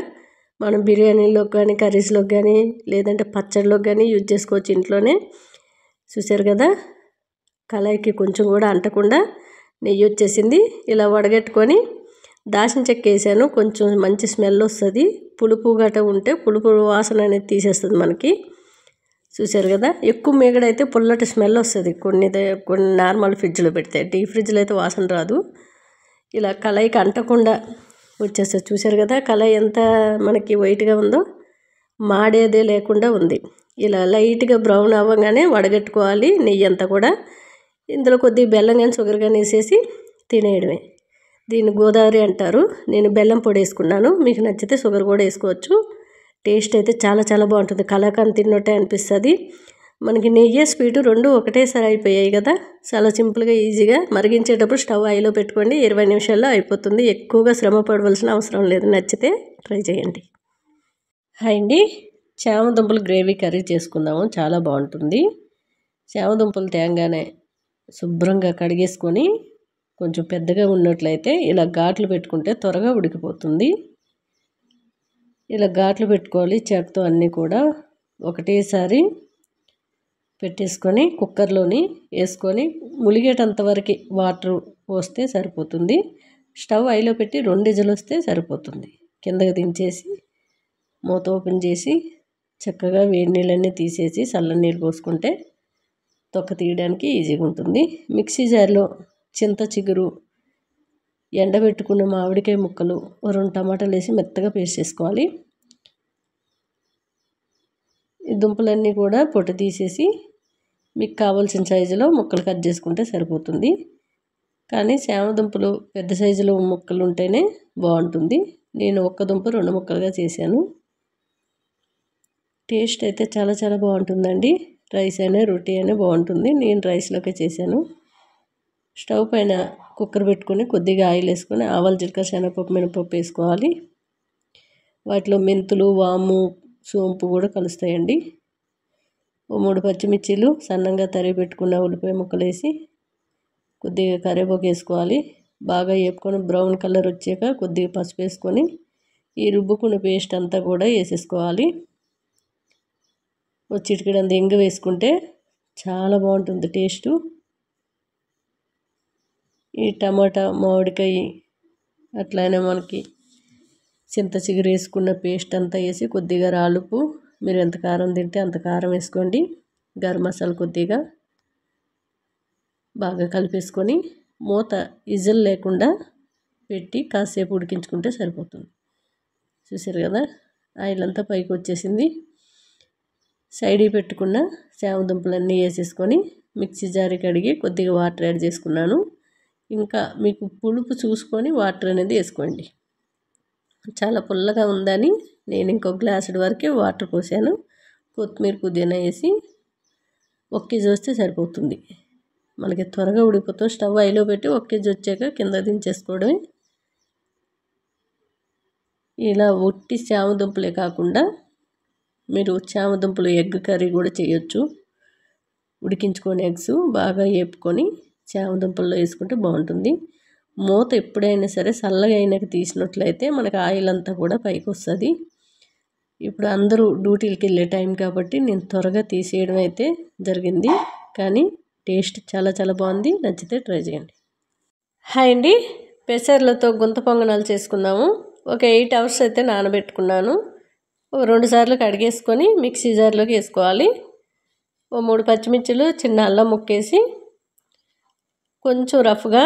మనం బిర్యానీలోకి కానీ కర్రీస్లోకి కానీ లేదంటే పచ్చడిలోకి కానీ యూజ్ చేసుకోవచ్చు ఇంట్లోనే. చూసారు కదా, కళాయికి కొంచెం కూడా అంటకుండా నెయ్యి వచ్చేసింది. ఇలా వడగట్టుకొని దాల్చిన చెక్క వేసాను, కొంచెం మంచి స్మెల్ వస్తుంది. పులుపు గట్ట ఉంటే పులుపు వాసన అనేది తీసేస్తుంది మనకి. చూసారు కదా, ఎక్కువ మీగడైతే పుల్లటి స్మెల్ వస్తుంది. కొన్ని నార్మల్ ఫ్రిడ్జ్లో పెడితే, డీప్ ఫ్రిడ్జ్లో అయితే వాసన రాదు. ఇలా కళాయికి అంటకుండా వచ్చేస్తుంది. చూసారు కదా, కళాయి ఎంత మనకి వైట్గా ఉందో, మాడేదే లేకుండా ఉంది. ఇలా లైట్గా బ్రౌన్ అవ్వగానే వడగట్టుకోవాలి నెయ్యి అంతా కూడా. ఇందులో కొద్దిగా బెల్లం కానీ షుగర్ కానీ వేసేసి తినేయడమే. దీన్ని గోదావరి అంటారు. నేను బెల్లం పొడి వేసుకున్నాను, మీకు నచ్చితే షుగర్ కూడా వేసుకోవచ్చు. టేస్ట్ అయితే చాలా చాలా బాగుంటుంది. కలాకండ్ తిన్నట్టే అనిపిస్తుంది. మనకి నెయ్యి స్వీటు 2 ఒకటేసారి అయిపోయాయి కదా. చాలా సింపుల్గా ఈజీగా మరిగించేటప్పుడు స్టవ్ హైలో పెట్టుకోండి, 20 నిమిషాల్లో అయిపోతుంది. ఎక్కువగా శ్రమ పడవలసిన అవసరం లేదు. నచ్చితే ట్రై చేయండి. హాయ్ అండి, చామదుంపలు గ్రేవీ కర్రీ చేసుకుందాము. చాలా బాగుంటుంది. చామదుంపలు తేగానే శుభ్రంగా కడిగేసుకొని కొంచెం పెద్దగా ఉన్నట్లయితే ఇలా ఘాట్లు పెట్టుకుంటే త్వరగా ఉడికిపోతుంది. ఇలా ఘాట్లు పెట్టుకోవాలి చాకుతో. అన్నీ కూడా ఒకటేసారి పెట్టేసుకొని కుక్కర్లోని వేసుకొని ములిగేటంత వరకు వాటర్ పోస్తే సరిపోతుంది. స్టవ్ హైలో పెట్టి 2 విజిల్ వస్తే సరిపోతుంది. కిందకి దించేసి మూత ఓపెన్ చేసి చక్కగా వేడి నీళ్ళన్నీ తీసేసి చల్ల నీళ్ళు పోసుకుంటే తొక్క తీయడానికి ఈజీగా ఉంటుంది. మిక్సీ జార్లో చింత చిగురు, ఎండబెట్టుకున్న మామిడికాయ ముక్కలు, 2 టమాటాలు వేసి మెత్తగా పేస్ట్ చేసుకోవాలి. ఈ దుంపలన్నీ కూడా పొట్టు తీసేసి మీకు కావాల్సిన సైజులో ముక్కలు కట్ చేసుకుంటే సరిపోతుంది. కానీ చామదుంపలు పెద్ద సైజులో ముక్కలు ఉంటేనే బాగుంటుంది. నేను 1 దుంప 2 ముక్కలుగా చేశాను. టేస్ట్ అయితే చాలా చాలా బాగుంటుందండి. రైస్ అయినా రోటీ అయినా బాగుంటుంది. నేను రైస్లోకే చేశాను. స్టవ్ పైన కుక్కర్ పెట్టుకొని కొద్దిగా ఆయిల్ వేసుకొని ఆవాలు, జీలకర్ర, శనగపప్పు, మినపప్పు వేసుకోవాలి. వాటిలో మెంతులు, వాము, సోంపు కూడా కలుస్తాయండి. 3 పచ్చిమిర్చీలు సన్నంగా తరిగి పెట్టుకున్న ఉల్లిపాయ ముక్కలు వేసి కొద్దిగా కరివేపాకు వేసుకోవాలి. బాగా వేపుకొని బ్రౌన్ కలర్ వచ్చాక కొద్దిగా పసుపు వేసుకొని ఈ రుబ్బుకున్న పేస్ట్ అంతా కూడా వేసేసుకోవాలి. చిటికెడంత ఇంగు వేసుకుంటే చాలా బాగుంటుంది టేస్టు. ఈ టమాటా, మామిడికాయ అట్లానే మనకి చింత చిగురు వేసుకున్న పేస్ట్ అంతా వేసి కొద్దిగా రాలుపు, మీరు ఎంత కారం తింటే అంత కారం వేసుకోండి. గరం మసాలా కొద్దిగా బాగా కలిపేసుకొని మూత విజిల్ లేకుండా పెట్టి కాసేపు ఉడికించుకుంటే సరిపోతుంది. చూసారు కదా, ఆయిల్ అంతా పైకి వచ్చేసింది. సైడ్కి పెట్టుకున్న చామదుంపలన్నీ వేసేసుకొని మిక్సీ జారి కడిగి కొద్దిగా వాటర్ యాడ్ చేసుకున్నాను. ఇంకా మీకు పులుపు చూసుకొని వాటర్ అనేది వేసుకోండి. చాలా పుల్లగా ఉందని నేను ఇంకో గ్లాసుడు వరకే వాటర్ పోసాను. కొత్తిమీర, పుదీనా వేసి 1 కేజీ వస్తే సరిపోతుంది. మనకి త్వరగా ఉడికిపోతాం. స్టవ్ హైలో పెట్టి 1 కేజీ వచ్చాక కింద దించేసుకోవడమే. ఇలా ఒట్టి చామదుంపలే కాకుండా మీరు చామదుంపలు ఎగ్ కర్రీ కూడా చేయొచ్చు. ఉడికించుకొని ఎగ్స్ బాగా వేపుకొని చామదుంపల్లో వేసుకుంటే బాగుంటుంది. మూత ఎప్పుడైనా సరే చల్లగా అయినాక తీసినట్లయితే మనకు ఆయిల్ అంతా కూడా పైకి వస్తుంది. ఇప్పుడు అందరూ డ్యూటీలకు వెళ్ళే టైం కాబట్టి నేను త్వరగా తీసేయడం అయితే జరిగింది. కానీ టేస్ట్ చాలా చాలా బాగుంది. నచ్చితే ట్రై చేయండి. హాయ్ అండి, పెసర్లతో గుంత పొంగనాలు చేసుకుందాము. ఒక 8 అవర్స్ అయితే నానబెట్టుకున్నాను. 2 సార్లు కడిగేసుకొని మిక్సీ జార్లోకి వేసుకోవాలి. 3 పచ్చిమిర్చిలు, చిన్న అల్లం ముక్కేసి కొంచెం రఫ్గా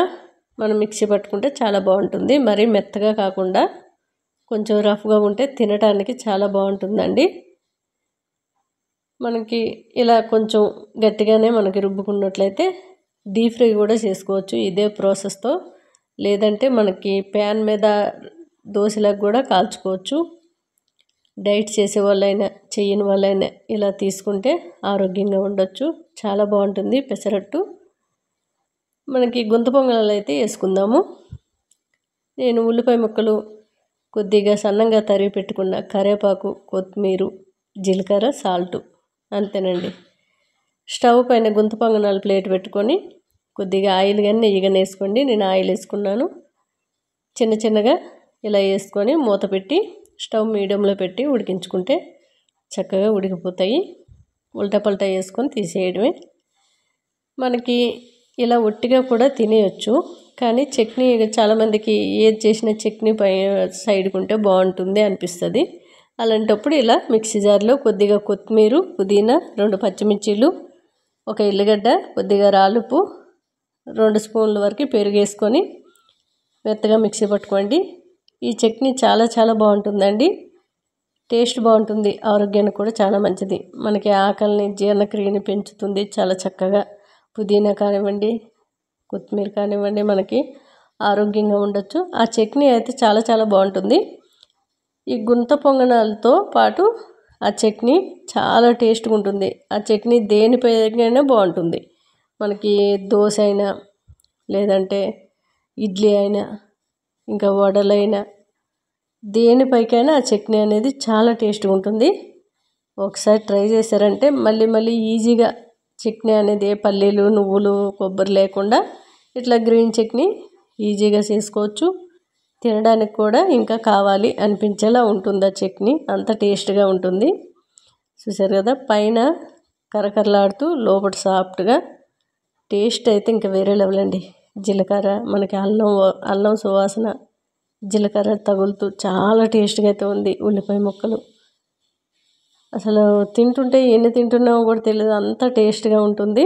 మనం మిక్సీ పట్టుకుంటే చాలా బాగుంటుంది. మరీ మెత్తగా కాకుండా కొంచెం రఫ్గా ఉంటే తినడానికి చాలా బాగుంటుందండి. మనకి ఇలా కొంచెం గట్టిగానే మనకి రుబ్బుకున్నట్లయితే డీప్ ఫ్రై కూడా చేసుకోవచ్చు ఇదే ప్రాసెస్తో. లేదంటే మనకి ప్యాన్ మీద దోశలకు కూడా కాల్చుకోవచ్చు. డైట్ చేసే వాళ్ళైనా చేయని వాళ్ళైనా ఇలా తీసుకుంటే ఆరోగ్యంగా ఉండొచ్చు. చాలా బాగుంటుంది పెసరట్టు. మనకి గుంత పొంగనాలు అయితే వేసుకుందాము. నేను ఉల్లిపాయ ముక్కలు, కొద్దిగా సన్నంగా తరిగి పెట్టుకున్న కరివేపాకు, కొత్తిమీర, జీలకర్ర, సాల్ట్, అంతేనండి. స్టవ్ పైన గుంత పొంగనాలు ప్లేట్ పెట్టుకొని కొద్దిగా ఆయిల్ కానీ నెయ్యి కానీ వేసుకోండి. నేను ఆయిల్ వేసుకున్నాను. చిన్న చిన్నగా ఇలా వేసుకొని మూత పెట్టి స్టవ్ మీడియంలో పెట్టి ఉడికించుకుంటే చక్కగా ఉడికిపోతాయి. ఉల్టా పల్టా వేసుకొని తీసేయడమే. మనకి ఇలా ఒట్టిగా కూడా తినేయచ్చు. కానీ చట్నీ చాలామందికి ఏది చేసిన చట్నీ పై సైడ్కి ఉంటే బాగుంటుంది అనిపిస్తుంది. అలాంటప్పుడు ఇలా మిక్సీ జార్లో కొద్దిగా కొత్తిమీర, పుదీనా, 2 పచ్చిమిర్చీలు, 1 ఎల్లిగడ్డ, కొద్దిగా రాలుపు, 2 స్పూన్ల వరకు పెరుగు వేసుకొని మెత్తగా మిక్సీ పట్టుకోండి. ఈ చట్నీ చాలా చాలా బాగుంటుందండి. టేస్ట్ బాగుంటుంది. ఆరోగ్యానికి కూడా చాలా మంచిది. మనకి ఆకలిని, జీర్ణక్రియని పెంచుతుంది చాలా చక్కగా. పుదీనా కానివ్వండి, కొత్తిమీర కానివ్వండి, మనకి ఆరోగ్యంగా ఉండొచ్చు. ఆ చట్నీ అయితే చాలా చాలా బాగుంటుంది. ఈ గుంత పొంగనాలతో పాటు ఆ చట్నీ చాలా టేస్ట్గా ఉంటుంది. ఆ చట్నీ దేనిపైనా బాగుంటుంది. మనకి దోశ అయినా, లేదంటే ఇడ్లీ అయినా, ఇంకా వడలైనా, దేనిపైకైనా ఆ చట్నీ అనేది చాలా టేస్ట్గా ఉంటుంది. ఒకసారి ట్రై చేశారంటే మళ్ళీ మళ్ళీ ఈజీగా చట్నీ అనేది పల్లీలు, నువ్వులు, కొబ్బరి లేకుండా ఇట్లా గ్రీన్ చట్నీ ఈజీగా చేసుకోవచ్చు. తినడానికి కూడా ఇంకా కావాలి అనిపించేలా ఉంటుంది ఆ చట్నీ. అంత టేస్ట్గా ఉంటుంది. చూసారు కదా, పైన కరకరలాడుతూ లోపల సాఫ్ట్గా. టేస్ట్ అయితే ఇంకా వేరే లెవెల్ అండి. జీలకర్ర, మనకి అల్లం సువాసన జీలకర్ర తగులుతూ చాలా టేస్ట్గా అయితే ఉంది. ఉల్లిపాయ ముక్కలు అసలు తింటుంటే ఎన్ని తింటున్నామో కూడా తెలియదు, అంత టేస్ట్గా ఉంటుంది.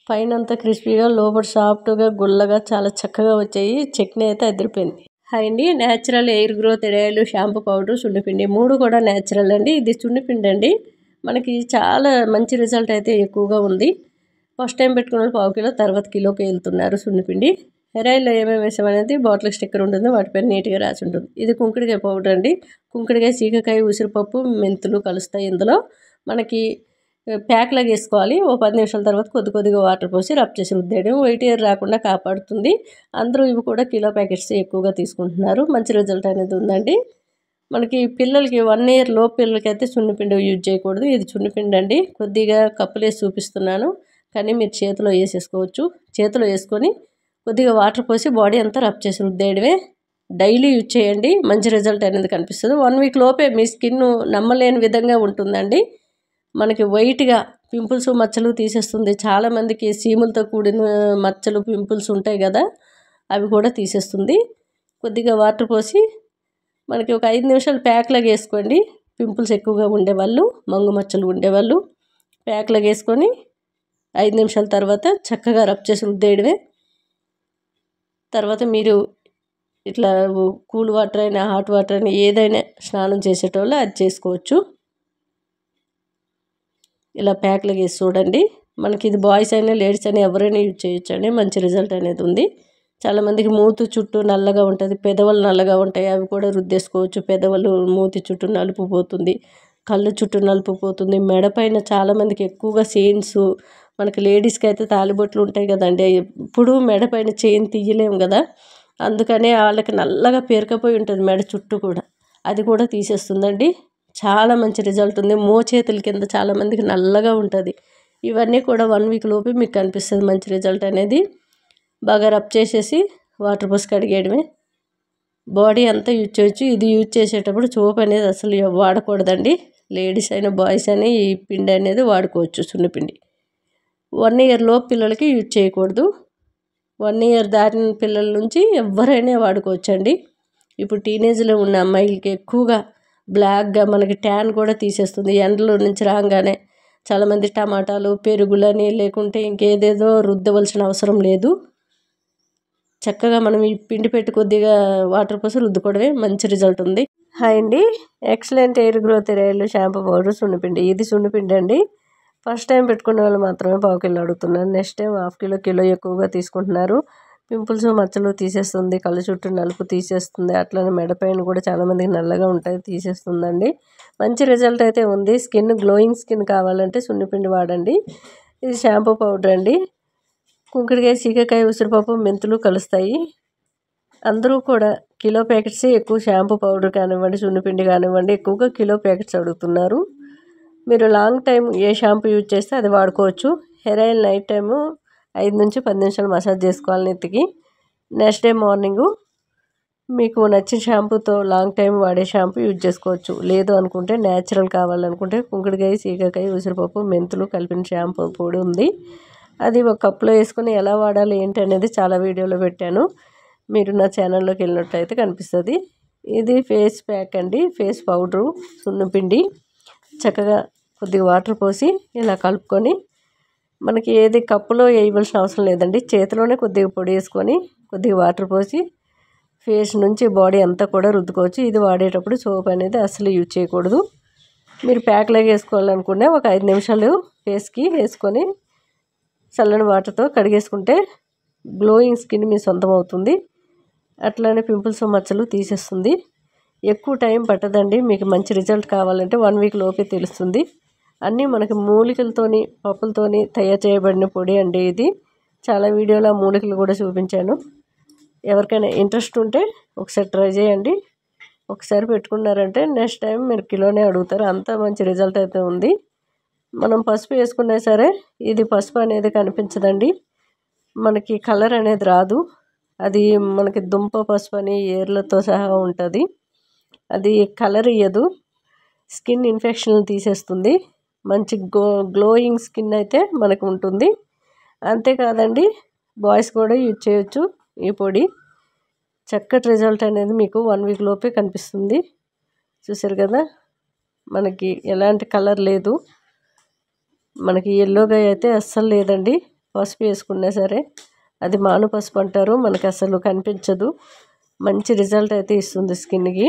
పైన అంతా క్రిస్పీగా, లోపల సాఫ్ట్గా, గుల్లగా చాలా చక్కగా వచ్చాయి. చట్నీ అయితే అదిరిపోయింది. హాయ్ అండి. Natural hair growth oil, shampoo powder, సున్నిపిండి 3 కూడా న్యాచురల్ అండి. ఇది సున్నిపిండి అండి. మనకి చాలా మంచి రిజల్ట్ అయితే ఎక్కువగా ఉంది. ఫస్ట్ టైం పెట్టుకున్న 1/2 కిలో, తర్వాత కిలోకి వెళ్తున్నారు సున్నిపిండి. హెయిర్ ఆయిల్లో ఏమేమి వేసామనేది బాటిల్ స్టిక్కర్ ఉంటుంది, వాటిపైన నీట్గా రాసి ఉంటుంది. ఇది కుంకుడికాయ పౌడర్ అండి. కుంకుడికాయ, సీకకాయ, ఉసిరిపప్పు, మెంతులు కలుస్తాయి ఇందులో. మనకి ప్యాక్ లాగా వేసుకోవాలి. 10 నిమిషాల తర్వాత కొద్ది కొద్దిగా వాటర్ పోసి రబ్ చేసి రుద్దేయడం. వైట్ హెయిర్ రాకుండా కాపాడుతుంది. అందరూ ఇవి కూడా కిలో ప్యాకెట్స్ ఎక్కువగా తీసుకుంటున్నారు. మంచి రిజల్ట్ అనేది ఉందండి. మనకి పిల్లలకి 1 ఇయర్ లోపు పిల్లలకైతే సున్నిపిండి యూజ్ చేయకూడదు. ఇది సున్నిపిండి అండి. కొద్దిగా కప్పులేసి చూపిస్తున్నాను, కానీ మీరు చేతిలో వేసేసుకోవచ్చు. చేతిలో వేసుకొని కొద్దిగా వాటర్ పోసి బాడీ అంతా రబ్ చేసి రుద్దేయడమే. డైలీ యూజ్ చేయండి. మంచి రిజల్ట్ అనేది కనిపిస్తుంది. 1 వీక్ లోపే మీ స్కిన్ నమ్మలేని విధంగా ఉంటుందండి. మనకి వైట్గా పింపుల్స్, మచ్చలు తీసేస్తుంది. చాలామందికి సీములతో కూడిన మచ్చలు, పింపుల్స్ ఉంటాయి కదా, అవి కూడా తీసేస్తుంది. కొద్దిగా వాటర్ పోసి మనకి ఒక 5 నిమిషాలు ప్యాక్ లాగా వేసుకోండి. పింపుల్స్ ఎక్కువగా ఉండేవాళ్ళు, మంగు మచ్చలు ఉండేవాళ్ళు ప్యాక్ లాగా వేసుకొని 5 నిమిషాల తర్వాత చక్కగా రబ్ చేసి రుద్దేయడమే. తర్వాత మీరు ఇట్లా కూల్ వాటర్ అయినా, హాట్ వాటర్ అయినా, ఏదైనా స్నానం చేసేటోళ్ళు అది చేసుకోవచ్చు. ఇలా ప్యాక్లాగా వేసి చూడండి. మనకి ఇది బాయ్స్ అయినా, లేడీస్ అయినా ఎవరైనా యూజ్ చేయొచ్చు అండి. మంచి రిజల్ట్ అనేది ఉంది. చాలామందికి మూతి చుట్టూ నల్లగా ఉంటుంది, పెదవులు నల్లగా ఉంటాయి, అవి కూడా రుద్దేసుకోవచ్చు. పెదవులు, మూతి చుట్టూ నలుపు పోతుంది, కళ్ళు చుట్టూ నలుపు పోతుంది. మెడపైన చాలామందికి ఎక్కువగా చైన్స్, మనకి లేడీస్కి అయితే తాలిబొట్లు ఉంటాయి కదండి, ఎప్పుడు మెడపైన చైన్ తీయలేము కదా, అందుకనే వాళ్ళకి నల్లగా పేరుకపోయి ఉంటుంది మెడ చుట్టూ కూడా, అది కూడా తీసేస్తుందండి. చాలా మంచి రిజల్ట్ ఉంది. మోచేతుల కింద చాలామందికి నల్లగా ఉంటుంది. ఇవన్నీ కూడా 1 వీక్ లోపే మీకు కనిపిస్తుంది మంచి రిజల్ట్ అనేది. బాగా రబ్ చేసేసి వాటర్ పోసి కడిగేయడమే. బాడీ అంతా యూజ్ చేయొచ్చు. ఇది యూజ్ చేసేటప్పుడు సోప్ అనేది అసలు వాడకూడదండి. లేడీస్ అయినా, బాయ్స్ అయినా ఈ పిండి అనేది వాడుకోవచ్చు. సున్నిపిండి 1 ఇయర్ లోపు పిల్లలకి యూజ్ చేయకూడదు. 1 ఇయర్ దాటిన పిల్లల నుంచి ఎవరైనా వాడుకోవచ్చండి. ఇప్పుడు టీనేజ్లో ఉన్న అమ్మాయిలకి ఎక్కువగా బ్లాక్గా మనకి ట్యాన్ కూడా తీసేస్తుంది. ఎండలో నుంచి రాగానే చాలామంది టమాటాలు, పెరుగులని, లేకుంటే ఇంకేదేదో రుద్దవలసిన అవసరం లేదు. చక్కగా మనం ఈ పిండి పెట్టి కొద్దిగా వాటర్ పోసి రుద్దుకోవడమే. మంచి రిజల్ట్ ఉంది. హాయ్ అండి. Excellent hair growth oil, shampoo powder, సున్నిపిండి. ఇది సున్నిపిండి అండి. ఫస్ట్ టైం పెట్టుకునే వాళ్ళు మాత్రమే 1/2 కిలో అడుగుతున్నారు. నెక్స్ట్ టైం 1/2 కిలో, కిలో ఎక్కువగా తీసుకుంటున్నారు. పింపుల్స్, మచ్చలు తీసేస్తుంది, కళ్ళు చుట్టూ నలుపు తీసేస్తుంది. అట్లనే మెడపైన కూడా చాలామందికి నల్లగా ఉంటాయి, తీసేస్తుందండి. మంచి రిజల్ట్ అయితే ఉంది. స్కిన్ గ్లోయింగ్ స్కిన్ కావాలంటే సున్నిపిండి వాడండి. ఇది షాంపూ పౌడర్ అండి. కుంకుడికాయ, సీకకాయ, ఉసిరిపప్పు, మెంతులు కలుస్తాయి. అందరూ కూడా కిలో ప్యాకెట్స్ ఎక్కువ షాంపూ పౌడర్ కానివ్వండి, సున్నిపిండి కానివ్వండి, ఎక్కువగా కిలో ప్యాకెట్స్ అడుగుతున్నారు. మీరు లాంగ్ టైం ఏ షాంపూ యూజ్ చేస్తే అది వాడుకోవచ్చు. హెయిర్ ఆయిల్ నైట్ టైము 5 నుంచి 10 నిమిషాలు మసాజ్ చేసుకోవాలి నెత్తికి. నెక్స్ట్ డే మార్నింగు మీకు నచ్చిన షాంపూతో లాంగ్ టైం వాడే షాంపూ యూజ్ చేసుకోవచ్చు. లేదు అనుకుంటే న్యాచురల్ కావాలనుకుంటే కుంకుడుకాయ, సీకాకాయ, ఉసిరిపప్పు, మెంతులు కలిపిన షాంపూ పొడి ఉంది. అది ఒక కప్పులో వేసుకొని ఎలా వాడాలి ఏంటి అనేది చాలా వీడియోలో పెట్టాను. మీరు నా ఛానల్లోకి వెళ్ళినట్లయితే కనిపిస్తుంది. ఇది ఫేస్ ప్యాక్ అండి, ఫేస్ పౌడరు, సున్నిపిండి. చక్కగా కొద్దిగా వాటర్ పోసి ఇలా కలుపుకొని, మనకి ఏది కప్పులో వేయవలసిన అవసరం లేదండి, చేతిలోనే కొద్దిగా పొడి వేసుకొని కొద్దిగా వాటర్ పోసి ఫేస్ నుంచి బాడీ అంతా కూడా రుద్దుకోవచ్చు. ఇది వాడేటప్పుడు సోప్ అనేది అసలు యూజ్ చేయకూడదు. మీరు ప్యాక్ లాగా వేసుకోవాలనుకునే ఒక 5 నిమిషాలు ఫేస్కి వేసుకొని చల్లని వాటర్తో కడిగేసుకుంటే గ్లోయింగ్ స్కిన్ మీ సొంతం అవుతుంది. అట్లానే పింపుల్స్ మచ్చలు తీసేస్తుంది. ఎక్కువ టైం పట్టదండి. మీకు మంచి రిజల్ట్ కావాలంటే 1 వీక్ లోపే తెలుస్తుంది. అన్నీ మనకి మూలికలతోని, పప్పులతోని తయారు చేయబడిన పొడి అండి ఇది. చాలా వీడియోలో మూలికలు కూడా చూపించాను. ఎవరికైనా ఇంట్రెస్ట్ ఉంటే ఒకసారి ట్రై చేయండి. ఒకసారి పెట్టుకున్నారంటే నెక్స్ట్ టైం మీరు కిలోనే అడుగుతారు, అంత మంచి రిజల్ట్ అయితే ఉంది. మనం పసుపు వేసుకున్నా సరే ఇది పసుపు అనేది కనిపించదండి, మనకి కలర్ అనేది రాదు. అది మనకి దుంప పసుపు అని ఏర్లతో సహా ఉంటుంది. అది కలర్ ఇయ్యదు, స్కిన్ ఇన్ఫెక్షన్లు తీసేస్తుంది. మంచి గ్లోయింగ్ స్కిన్ అయితే మనకు ఉంటుంది. అంతేకాదండి, బాయ్స్ కూడా యూజ్ చేయొచ్చు ఈ పొడి. చక్కటి రిజల్ట్ అనేది మీకు 1 వీక్ లోపే కనిపిస్తుంది. చూసారు కదా, మనకి ఎలాంటి కలర్ లేదు, మనకి ఎల్లోగా అయితే అస్సలు లేదండి. పసుపు వేసుకున్నా సరే అది మాను పసుపు అంటారు, మనకి అసలు కనిపించదు. మంచి రిజల్ట్ అయితే ఇస్తుంది స్కిన్కి.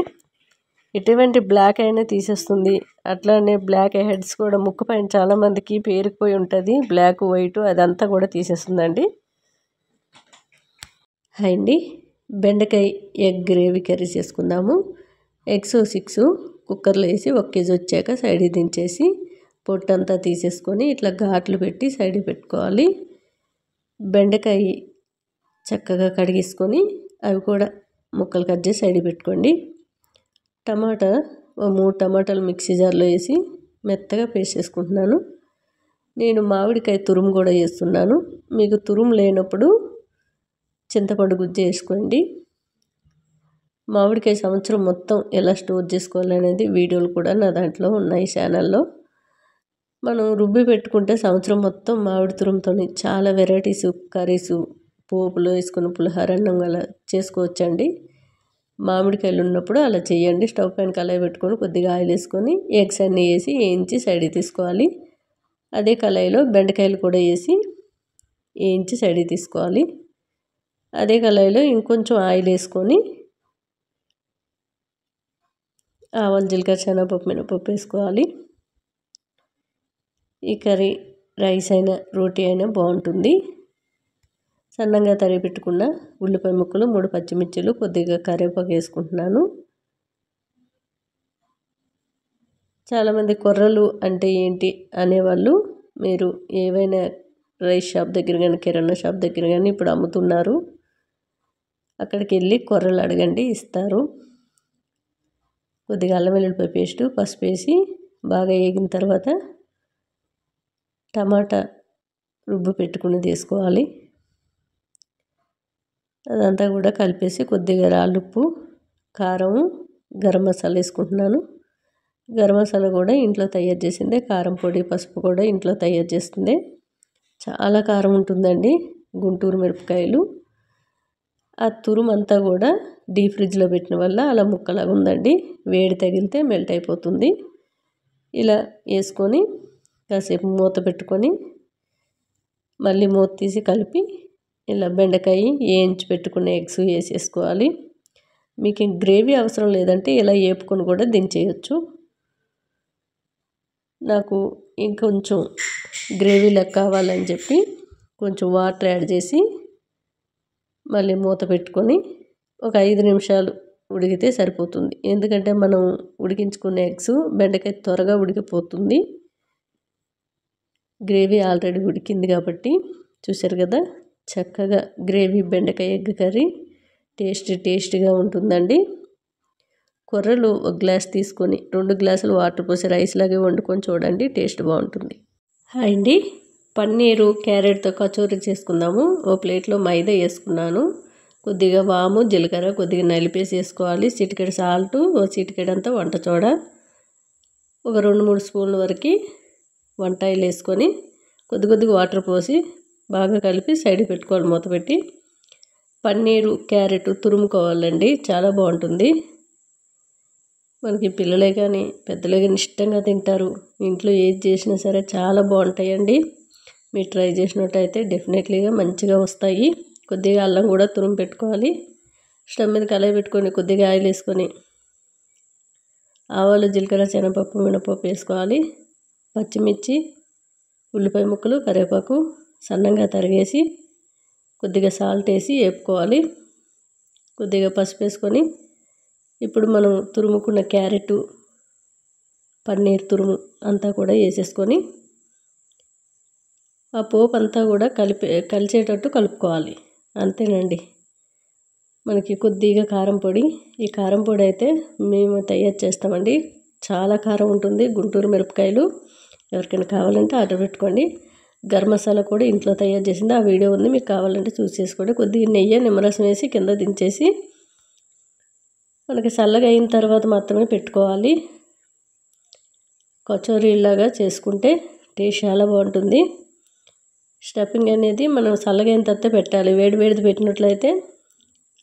ఎటువంటి బ్లాక్ అయినా తీసేస్తుంది. అట్లానే బ్లాక్ హెడ్స్ కూడా ముక్కు పైన చాలామందికి పేరుకుపోయి ఉంటుంది, బ్లాక్ వైట్ అదంతా కూడా తీసేస్తుందండి. హాయ్ అండి, బెండకాయ ఎగ్ గ్రేవీ కర్రీ చేసుకుందాము. ఎగ్స్ 6 కుక్కర్లో వేసి 1 కేజీ వచ్చాక సైడ్కి దించేసి పొట్టంతా తీసేసుకొని ఇట్లా ఘాట్లు పెట్టి సైడ్కి పెట్టుకోవాలి. బెండకాయ చక్కగా కడిగేసుకొని అవి కూడా ముక్కలు కట్ చేసి సైడ్కి పెట్టుకోండి. టమాటా 3 టమాటాలు మిక్సీ జార్లో వేసి మెత్తగా పేస్ట్ చేసుకుంటున్నాను. నేను మామిడికాయ తురుము కూడా వేస్తున్నాను. మీకు తురుము లేనప్పుడు చింతపండు గుజ్జు వేసుకోండి. మామిడికాయ సంవత్సరం మొత్తం ఎలా స్టోర్ చేసుకోవాలనేది వీడియోలు కూడా నా దాంట్లో ఉన్నాయి ఛానల్లో. మనం రుబ్బి పెట్టుకుంటే సంవత్సరం మొత్తం మామిడి తురుముతో చాలా వెరైటీస్, కర్రీసు, పోపులో వేసుకుని పులిహోర అన్నం అలా చేసుకోవచ్చండి. మామిడికాయలు ఉన్నప్పుడు అలా చేయండి. స్టవ్ పైన కళాయి పెట్టుకొని కొద్దిగా ఆయిల్ వేసుకొని ఎగ్స్ అన్నీ వేసి వేయించి సైడ్కి తీసుకోవాలి. అదే కళాయిలో బెండకాయలు కూడా వేసి వేయించి సైడ్కి తీసుకోవాలి. అదే కళాయిలో ఇంకొంచెం ఆయిల్ వేసుకొని ఆవాలు, జీలకర్ర, శనగపప్పు, మినపప్పు వేసుకోవాలి. ఈ కర్రీ రైస్ అయినా రోటీ అయినా బాగుంటుంది. సన్నంగా తరిగి పెట్టుకున్న ఉల్లిపాయ ముక్కలు, 3 పచ్చిమిర్చిలు, కొద్దిగా కరివేపాకు వేసుకుంటున్నాను. చాలామంది కొర్రలు అంటే ఏంటి అనేవాళ్ళు, మీరు ఏవైనా రైస్ షాప్ దగ్గర కానీ కిరాణా షాప్ దగ్గర కానీ ఇప్పుడు అమ్ముతున్నారు, అక్కడికి వెళ్ళి కొర్రలు అడగండి, ఇస్తారు. కొద్దిగా అల్లం వెల్లుల్లిపాయ పేస్టు, పసుపు వేసి బాగా వేగిన తర్వాత టమాటా రుబ్బు పెట్టుకుని తీసుకోవాలి. అదంతా కూడా కలిపేసి కొద్దిగా రాళ్ళుప్పు, కారం, గరం మసాలా వేసుకుంటున్నాను. గరం మసాలా కూడా ఇంట్లో తయారు చేసిందే, కారం పొడి, పసుపు కూడా ఇంట్లో తయారు చేస్తుంది. చాలా కారం ఉంటుందండి. గుంటూరు మిరపకాయలు, ఆ తురుమంతా కూడా డీప్ ఫ్రిడ్జ్లో పెట్టిన వల్ల అలా ముక్కలాగా ఉందండి. వేడి తగిలితే మెల్ట్ అయిపోతుంది. ఇలా వేసుకొని కాసేపు మూత పెట్టుకొని మళ్ళీ మూత తీసి కలిపి ఇలా బెండకాయ వేయించి పెట్టుకున్న ఎగ్స్ వేసేసుకోవాలి. మీకు గ్రేవీ అవసరం లేదంటే ఇలా వేపుకొని కూడా దించేయచ్చు. నాకు ఇంకొంచెం గ్రేవీ లెక్క కావాలని చెప్పి కొంచెం వాటర్ యాడ్ చేసి మళ్ళీ మూత పెట్టుకొని ఒక 5 నిమిషాలు ఉడికితే సరిపోతుంది. ఎందుకంటే మనం ఉడికించుకున్న ఎగ్స్ బెండకాయ త్వరగా ఉడికిపోతుంది. గ్రేవీ ఆల్రెడీ ఉడికింది కాబట్టి. చూశారు కదా, చక్కగా గ్రేవీ బెండకాయ ఎగ్ కర్రీ టేస్టీగా ఉంటుందండి. కొర్రలు ఒక గ్లాస్ తీసుకొని 2 గ్లాసులు వాటర్ పోసి రైస్ లాగే వండుకొని చూడండి, టేస్ట్ బాగుంటుంది. హాయ్ అండి, పన్నీరు క్యారెట్తో కచోరీ చేసుకుందాము. ఓ ప్లేట్లో మైదా వేసుకున్నాను, కొద్దిగా వాము జీలకర్ర కొద్దిగా నలిపేసి వేసుకోవాలి. చిటికెడు సాల్ట్, ఓ చిటికెడంతా వంట సోడా, ఒక 2-3 స్పూన్ల వరకు వంట ఆయిల్ వేసుకొని కొద్దిగా వాటర్ పోసి బాగా కలిపి సైడ్ పెట్టుకోవాలి మూత పెట్టి. పన్నీరు క్యారెట్ తురుముకోవాలండి, చాలా బాగుంటుంది. మనకి పిల్లలే కానీ పెద్దలే కానీ ఇష్టంగా తింటారు. ఇంట్లో ఏది చేసినా సరే చాలా బాగుంటాయండి. మీరు ట్రై చేసినట్టయితే డెఫినెట్లీగా మంచిగా వస్తాయి. కొద్దిగా అల్లం కూడా తురుము పెట్టుకోవాలి. స్టవ్ మీద కళాయి పెట్టుకొని కొద్దిగా ఆయిల్ వేసుకొని ఆవాలు జీలకర్ర శనగపప్పు మినపప్పు వేసుకోవాలి. పచ్చిమిర్చి ఉల్లిపాయ ముక్కలు కరివేపాకు సన్నంగా తరిగేసి కొద్దిగా సాల్ట్ వేసి వేపుకోవాలి. కొద్దిగా పసుపు వేసుకొని ఇప్పుడు మనం తురుముకున్న క్యారెట్ పన్నీర్ తురుము అంతా కూడా వేసేసుకొని ఆ పోపు అంతా కూడా కలిసేటట్టు కలుపుకోవాలి. అంతేనండి. మనకి కొద్దిగా కారం పొడి, ఈ కారం పొడి అయితే మేము తయారు చేస్తామండి, చాలా కారం ఉంటుంది. గుంటూరు మిరపకాయలు ఎవరికైనా కావాలంటే ఆర్డర్ పెట్టుకోండి. గరం మసాలా కూడా ఇంట్లో తయారు చేసింది, ఆ వీడియో ఉంది, మీకు కావాలంటే చూసి చేసుకోండి. కొద్దిగా నెయ్యి నిమ్మరసం వేసి కింద దించేసి మనకి చల్లగా అయిన తర్వాత మాత్రమే పెట్టుకోవాలి. కచోరీలాగా చేసుకుంటే టేస్ట్ చాలా బాగుంటుంది. స్టఫింగ్ అనేది మనం చల్లగా అయిన తర్వాత పెట్టాలి. వేడిది పెట్టినట్లయితే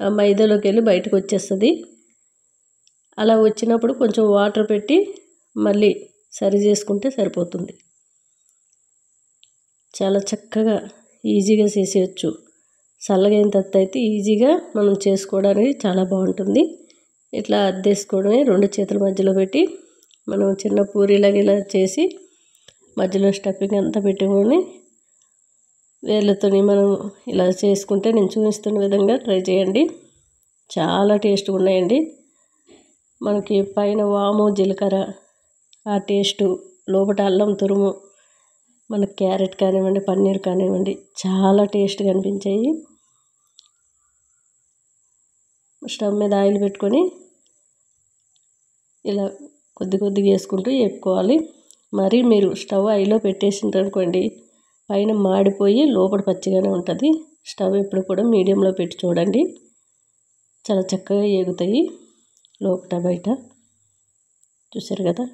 ఆ మైదాలోకి వెళ్ళి బయటకు వచ్చేస్తుంది. అలా వచ్చినప్పుడు కొంచెం వాటర్ పెట్టి మళ్ళీ సరి చేసుకుంటే సరిపోతుంది. చాలా చక్కగా ఈజీగా చేసేయచ్చు. చల్లగా అయిన తర్వాత అయితే ఈజీగా మనం చేసుకోవడానికి చాలా బాగుంటుంది. ఇట్లా అద్దేసుకోవడమే, 2 చేతుల మధ్యలో పెట్టి మనం చిన్న పూరీలాగా ఇలా చేసి మధ్యలో స్టఫింగ్ అంతా పెట్టుకొని వేళ్ళతోని మనం ఇలా చేసుకుంటే నేను చూపిస్తున్న విధంగా ట్రై చేయండి, చాలా టేస్ట్గా ఉన్నాయండి. మనకి పైన వాము జీలకర్ర ఆ టేస్టు, లోపల అల్లం తురుము, మన క్యారెట్ కానివ్వండి పన్నీర్ కానివ్వండి చాలా టేస్ట్గా అనిపించాయి. స్టవ్ మీద ఆయిల్ పెట్టుకొని ఇలా కొద్దిగా వేసుకుంటూ వేపుకోవాలి. మరి మీరు స్టవ్ హైలో పెట్టేసింటారనుకోండి పైన మాడిపోయి లోపల పచ్చిగానే ఉంటుంది. స్టవ్ ఎప్పుడు కూడా మీడియంలో పెట్టి చూడండి, చాలా చక్కగా వేగుతాయి లోపల బయట. చూసారు కదా,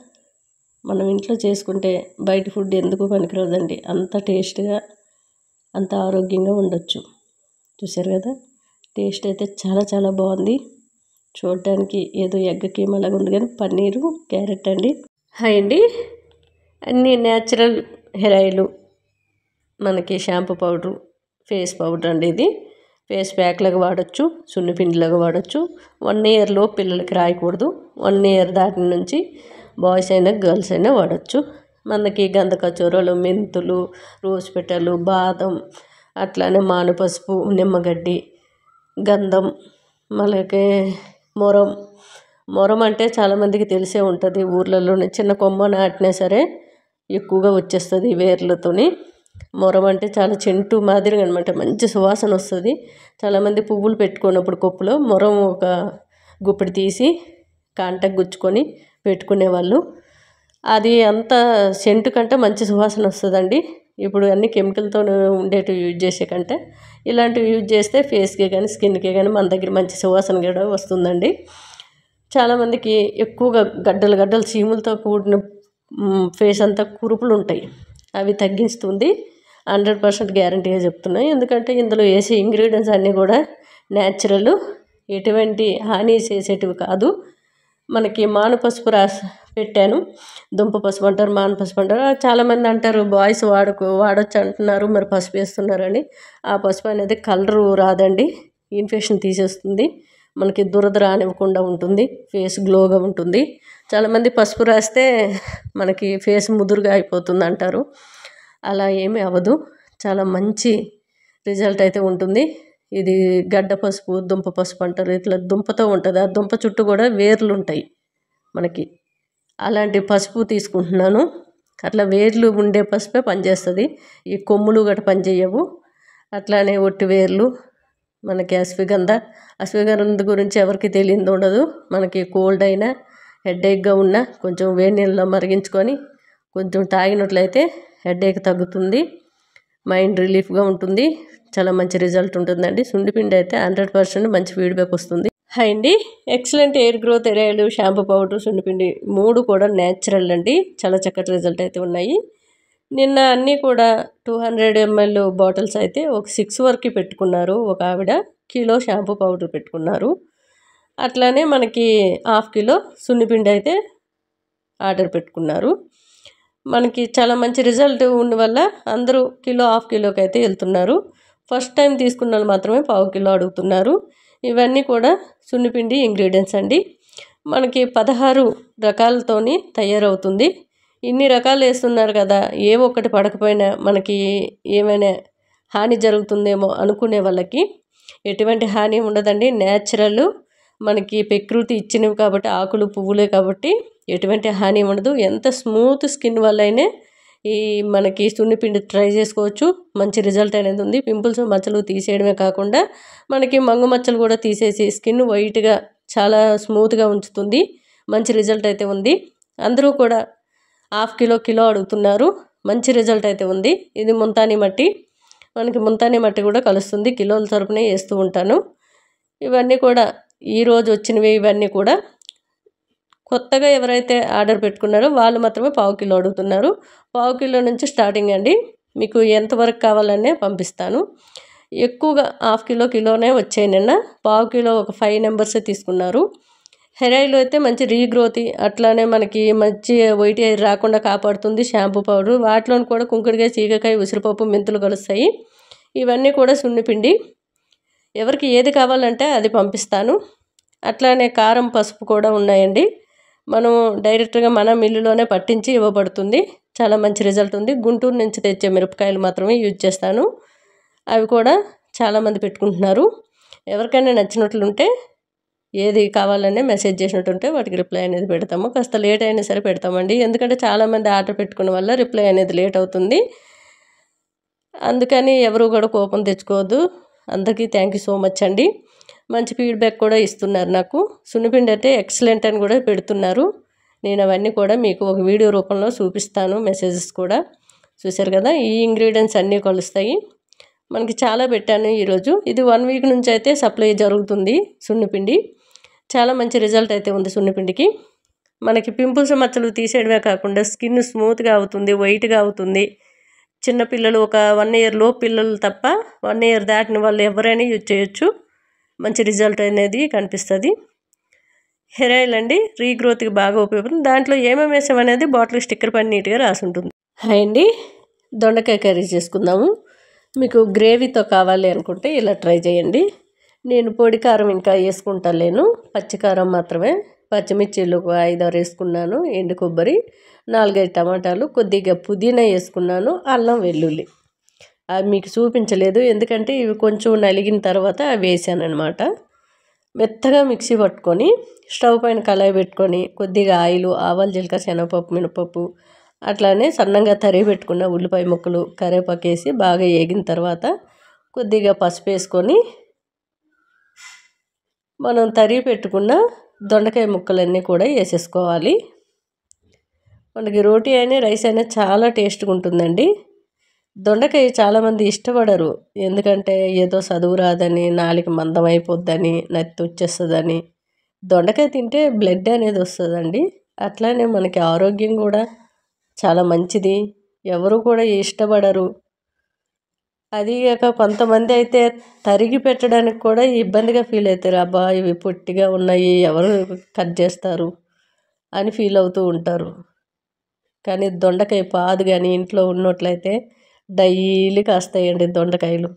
మనం ఇంట్లో చేసుకుంటే బయట ఫుడ్ ఎందుకు పనికిరాదండి, అంత టేస్ట్గా అంత ఆరోగ్యంగా ఉండొచ్చు. చూసారు కదా, టేస్ట్ అయితే చాలా బాగుంది. చూడటానికి ఏదో ఎగ్ కీమాలాగా ఉంది కానీ పన్నీరు క్యారెట్ అండి. హాయ్ అండి, అన్నీ న్యాచురల్ హెయిర్ ఆయిల్, మనకి షాంపూ పౌడరు, ఫేస్ పౌడర్ అండి. ఇది ఫేస్ ప్యాక్లాగా వాడచ్చు, సున్నిపిండిలాగా వాడచ్చు. 1 ఇయర్లో పిల్లలకి రాయకూడదు. 1 ఇయర్ దాటి నుంచి బాయ్స్ అయినా గర్ల్స్ అయినా వాడచ్చు. మనకి గంధ కచోరాలు, మెంతులు, రోజ్ పెటలు, బాదం, అట్లానే మానుపసుపు, నిమ్మగడ్డి, గంధం, మనకి మొరం అంటే చాలామందికి తెలిసే ఉంటుంది. ఊర్లలోనే చిన్న కొమ్మ నాటినా సరే ఎక్కువగా వచ్చేస్తుంది వేర్లతోని. మొరం అంటే చాలా చెంటు మాదిరిగా అనమాట, మంచి సువాసన వస్తుంది. చాలామంది పువ్వులు పెట్టుకున్నప్పుడు కొప్పులో మొరం ఒక గుప్పిడి తీసి కాంటకు గుచ్చుకొని పెట్టుకునేవాళ్ళు. అది అంత సెంటు కంటే మంచి సువాసన వస్తుందండి. ఇప్పుడు అన్ని కెమికల్తో ఉండేటివి యూజ్ చేసే కంటే ఇలాంటివి యూజ్ చేస్తే ఫేస్కే కానీ స్కిన్కే కానీ మన దగ్గర మంచి సువాసన కూడా వస్తుందండి. చాలామందికి ఎక్కువగా గడ్డలు చీములతో కూడిన ఫేస్ అంతా కురుపులు ఉంటాయి, అవి తగ్గిస్తుంది. 100% గ్యారంటీగా చెప్తున్నాయి. ఎందుకంటే ఇందులో వేసే ఇంగ్రీడియంట్స్ అన్నీ కూడా న్యాచురల్, ఎటువంటి హాని చేసేటివి కాదు. మనకి మానుపసుపు పెట్టాను, దుంప పసుపు అంటారు, మానుపసుపు అంటారు. చాలామంది అంటారు బాయ్స్ వాడొచ్చు అంటున్నారు, మరి పసుపు వేస్తున్నారని. ఆ పసుపు అనేది కలరు రాదండి, ఇన్ఫెక్షన్ తీసేస్తుంది, మనకి దురద రానివ్వకుండా ఉంటుంది, ఫేస్ గ్లోగా ఉంటుంది. చాలామంది పసుపు రాస్తే మనకి ఫేస్ ముదురుగా అయిపోతుంది అంటారు. అలా ఏమీ అవ్వదు, చాలా మంచి రిజల్ట్ అయితే ఉంటుంది. ఇది గడ్డ పసుపు, దుంప పసుపు అంటారు. ఇట్లా దుంపతో ఉంటుంది, ఆ దుంప చుట్టూ కూడా వేర్లు ఉంటాయి మనకి. అలాంటి పసుపు తీసుకుంటున్నాను. అట్లా వేర్లు ఉండే పసుపే పనిచేస్తుంది, ఈ కొమ్ములు గట్ట పనిచేయవు. అట్లానే ఒట్టి వేర్లు, మనకి అశ్వగంధ గురించి ఎవరికి తెలియదు ఉండదు. మనకి కోల్డ్ అయినా హెడేక్గా ఉన్నా కొంచెం వేడి నీళ్ళలో మరిగించుకొని కొంచెం తాగినట్లయితే హెడేక్ తగ్గుతుంది, మైండ్ రిలీఫ్గా ఉంటుంది, చాలా మంచి రిజల్ట్ ఉంటుందండి. సున్నిపిండి అయితే 100% మంచి ఫీడ్బ్యాక్ వస్తుంది. హాయ్ అండి, excellent hair growth hair oil shampoo powder సున్నిపిండి 3 కూడా న్యాచురల్ అండి. చాలా చక్కటి రిజల్ట్ అయితే ఉన్నాయి. నిన్న అన్నీ కూడా 200 ml బాటిల్స్ అయితే ఒక 6 వరకు పెట్టుకున్నారు. ఒక ఆవిడ కిలో షాంపూ పౌడర్ పెట్టుకున్నారు. అట్లానే మనకి 1/2 కిలో సున్నిపిండి అయితే ఆర్డర్ పెట్టుకున్నారు. మనకి చాలా మంచి రిజల్ట్ ఉన్న వల్ల అందరూ కిలో 1/2 కిలోకి అయితే వెళ్తున్నారు. ఫస్ట్ టైం తీసుకున్న వాళ్ళు మాత్రమే 1/4 కిలో అడుగుతున్నారు. ఇవన్నీ కూడా సున్నిపిండి ఇంగ్రీడియంట్స్ అండి. మనకి 16 రకాలతోని తయారవుతుంది. ఇన్ని రకాలు వేస్తున్నారు కదా, ఏ ఒక్కటి పడకపోయినా మనకి ఏమైనా హాని జరుగుతుందేమో అనుకునే వాళ్ళకి ఎటువంటి హాని ఉండదండి. న్యాచురల్ మనకి ప్రకృతి ఇచ్చినవి కాబట్టి, ఆకులు పువ్వులే కాబట్టి ఎటువంటి హాని ఉండదు. ఎంత స్మూత్ స్కిన్ వల్లైనా ఈ మనకి సున్నిపిండి ట్రై చేసుకోవచ్చు. మంచి రిజల్ట్ అనేది ఉంది. పింపుల్స్ మచ్చలు తీసేయడమే కాకుండా మనకి మంగు మచ్చలు కూడా తీసేసి స్కిన్ వైట్గా చాలా స్మూత్గా ఉంచుతుంది. మంచి రిజల్ట్ అయితే ఉంది. అందరూ కూడా 1/2 కిలో అడుగుతున్నారు. మంచి రిజల్ట్ అయితే ఉంది. ఇది ముంతాని మట్టి, మనకి ముంతాని మట్టి కూడా కలుస్తుంది. కిలోల తరపునే వేస్తూ ఉంటాను. ఇవన్నీ కూడా ఈరోజు వచ్చినవి. ఇవన్నీ కూడా కొత్తగా ఎవరైతే ఆర్డర్ పెట్టుకున్నారో వాళ్ళు మాత్రమే 1/4 కిలో అడుగుతున్నారు. 1/4 కిలో నుంచి స్టార్టింగ్ అండి. మీకు ఎంతవరకు కావాలనే పంపిస్తాను. ఎక్కువగా 1/2 కిలోనే వచ్చాయి. నిన్న 1/4 కిలో ఒక 5 మెంబర్సే తీసుకున్నారు. హెయిర్ ఆయిల్ అయితే మంచి రీగ్రోత్, అట్లానే మనకి మంచి వైట్ హెయిర్ రాకుండా కాపాడుతుంది షాంపూ పౌడర్. వాటిలోని కూడా కుంకుడుకాయ, చీకకాయ, ఉసిరిపప్పు, మెంతులు కలుస్తాయి. ఇవన్నీ కూడా సున్నిపిండి. ఎవరికి ఏది కావాలంటే అది పంపిస్తాను. అట్లానే కారం, పసుపు కూడా ఉన్నాయండి. మనం డైరెక్ట్గా మన మిల్లులోనే పట్టించి ఇవ్వబడుతుంది. చాలా మంచి రిజల్ట్ ఉంది. గుంటూరు నుంచి తెచ్చే మిరపకాయలు మాత్రమే యూజ్ చేస్తాను. అవి కూడా చాలామంది పెట్టుకుంటున్నారు. ఎవరికైనా నచ్చినట్లుంటే ఏది కావాలనే మెసేజ్ చేసినట్టుంటే వాటికి రిప్లై అనేది పెడతాము. కాస్త లేట్ అయినా సరే పెడతామండి. ఎందుకంటే చాలామంది ఆర్డర్ పెట్టుకున్న వల్ల రిప్లై అనేది లేట్ అవుతుంది. అందుకని ఎవరు కూడా కోపం తెచ్చుకోవద్దు. అందరికీ థ్యాంక్ యూ సో మచ్ అండి. మంచి ఫీడ్బ్యాక్ కూడా ఇస్తున్నారు నాకు. సున్నిపిండి అయితే ఎక్సలెంట్ అని కూడా పెడుతున్నారు. నేను అవన్నీ కూడా మీకు ఒక వీడియో రూపంలో చూపిస్తాను. మెసేజెస్ కూడా చూశారు కదా. ఈ ఇంగ్రీడియంట్స్ అన్నీ కలుస్తాయి. మనకి చాలా పెట్టాను ఈరోజు. ఇది 1 వీక్ నుంచి అయితే సప్లై జరుగుతుంది సున్నిపిండి. చాలా మంచి రిజల్ట్ అయితే ఉంది సున్నిపిండికి. మనకి పింపుల్స్ మచ్చలు తీసేయడమే కాకుండా స్కిన్ స్మూత్గా అవుతుంది, వైట్గా అవుతుంది. చిన్నపిల్లలు ఒక 1 ఇయర్ లోపు పిల్లలు తప్ప 1 ఇయర్ దాటిన వాళ్ళు ఎవరైనా యూజ్ చేయొచ్చు. మంచి రిజల్ట్ అనేది కనిపిస్తుంది. హెయిర్ ఆయిల్ అండి, రీగ్రోత్కి బాగా ఉపయోగపడుతుంది. దాంట్లో ఏమేమి వేసాం అనేది బాటిల్ స్టిక్కర్ పైన నీట్గా రాసి ఉంటుంది. హాయ్ అండి, దొండకాయ కర్రీ చేసుకుందాము. మీకు గ్రేవీతో కావాలి అనుకుంటే ఇలా ట్రై చేయండి. నేను పొడి కారం ఇంకా వేసుకుంటాను, పచ్చికారం మాత్రమే. పచ్చిమిర్చిలు 5-6 వేసుకున్నాను, ఎండు కొబ్బరి, 4-5 టమాటాలు, కొద్దిగా పుదీనా వేసుకున్నాను, అల్లం వెల్లుల్లి. అవి మీకు చూపించలేదు ఎందుకంటే ఇవి కొంచెం నలిగిన తర్వాత అవి వేసాను అనమాట. మెత్తగా మిక్సీ పట్టుకొని స్టవ్ పైన కళాయి పెట్టుకొని కొద్దిగా ఆయిల్, ఆవాలు, జీలకర్ర, శనగపప్పు, మినపప్పు, అట్లానే సన్నంగా తరిగి పెట్టుకున్న ఉల్లిపాయ ముక్కలు, కరివేపాకు వేసి బాగా వేగిన తర్వాత కొద్దిగా పసుపు వేసుకొని మనం తరిగి పెట్టుకున్న దొండకాయ ముక్కలన్నీ కూడా వేసేసుకోవాలి. మనకి రోటీ అయినా రైస్ అయినా చాలా టేస్ట్గా ఉంటుందండి. దొండకాయ చాలామంది ఇష్టపడరు, ఎందుకంటే ఏదో చదువు రాదని, నాలుక మందం అయిపోద్దని, నత్తి వచ్చేస్తుందని. దొండకాయ తింటే బ్లడ్ అనేది వస్తుందండి. అట్లానే మనకి ఆరోగ్యం కూడా చాలా మంచిది. ఎవరు కూడా ఇష్టపడరు. అది కాక కొంతమంది అయితే తరిగి పెట్టడానికి కూడా ఇబ్బందిగా ఫీల్ అవుతారు. అబ్బా ఇవి పొట్టిగా ఉన్నాయి, ఎవరు కట్ చేస్తారు అని ఫీల్ అవుతూ ఉంటారు. కానీ దొండకాయ పాదు కానీ ఇంట్లో ఉన్నట్లయితే డైలీ కాస్తాయండి దొండకాయలు.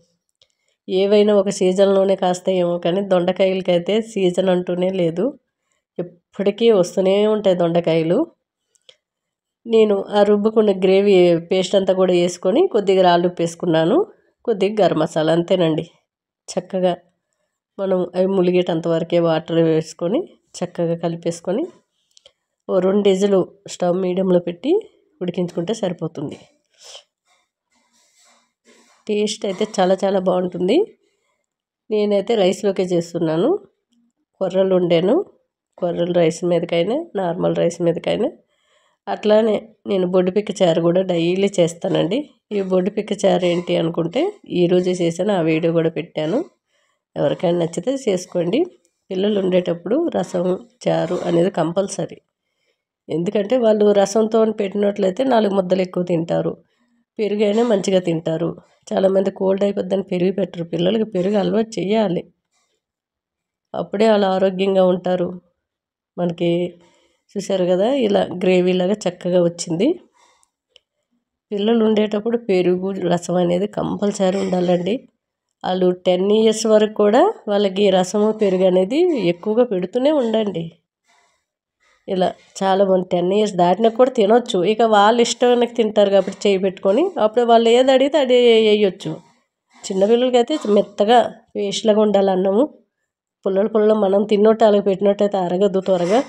ఏవైనా ఒక సీజన్లోనే కాస్తాయేమో కానీ దొండకాయలకైతే సీజన్ అంటూనే లేదు, ఎప్పటికీ వస్తూనే ఉంటాయి దొండకాయలు. నేను ఆ రుబ్బుకున్న గ్రేవీ పేస్ట్ అంతా కూడా వేసుకొని కొద్దిగా రాళ్ళుప్పు వేసుకున్నాను, కొద్దిగా గరం మసాలా, అంతేనండి. చక్కగా మనం అవి ములిగేటంత వరకే వాటర్ వేసుకొని చక్కగా కలిపేసుకొని ఓ 2 విజిల్లు స్టవ్ మీడియంలో పెట్టి ఉడికించుకుంటే సరిపోతుంది. టేస్ట్ అయితే చాలా చాలా బాగుంటుంది. నేనైతే రైస్లోకే చేస్తున్నాను. కొర్రలు ఉండేను, కొర్రలు రైస్ మీదకైనా నార్మల్ రైస్ మీదకైనా. అట్లానే నేను బొడ్డుపిక్క చారు కూడా డైలీ చేస్తానండి. ఈ బొడ్డుపిక్క చారు ఏంటి అనుకుంటే ఈరోజే చేశాను, ఆ వీడియో కూడా పెట్టాను. ఎవరికైనా నచ్చితే చేసుకోండి. పిల్లలు ఉండేటప్పుడు రసం చారు అనేది కంపల్సరీ. ఎందుకంటే వాళ్ళు రసంతో పెట్టినట్లయితే 4 ముద్దలు ఎక్కువ తింటారు, పెరుగు అయినా మంచిగా తింటారు. చాలామంది కోల్డ్ అయిపోద్దని పెరుగు పెట్టరు. పిల్లలకి పెరుగు అలవాటు చేయాలి, అప్పుడే వాళ్ళు ఆరోగ్యంగా ఉంటారు. మనకి చూసారు కదా, ఇలా గ్రేవీలాగా చక్కగా వచ్చింది. పిల్లలు ఉండేటప్పుడు పెరుగు రసం అనేది కంపల్సరీ ఉండాలండి. వాళ్ళు 10 years వరకు కూడా వాళ్ళకి రసము పెరుగు అనేది ఎక్కువగా పెడుతూనే ఉండండి. ఇలా చాలామంది 10 years దాటినా కూడా తినొచ్చు. ఇక వాళ్ళ ఇష్టానికి తింటారు కాబట్టి చేయి పెట్టుకొని, అప్పుడు వాళ్ళు ఏది అడిగితే అది వేయొచ్చు. చిన్నపిల్లలకైతే మెత్తగా పేస్ట్లాగా ఉండాలి అన్నము. పుల్లలు మనం తిన్నట్టు వాళ్ళకి పెట్టినట్టయితే అరగదు త్వరగా.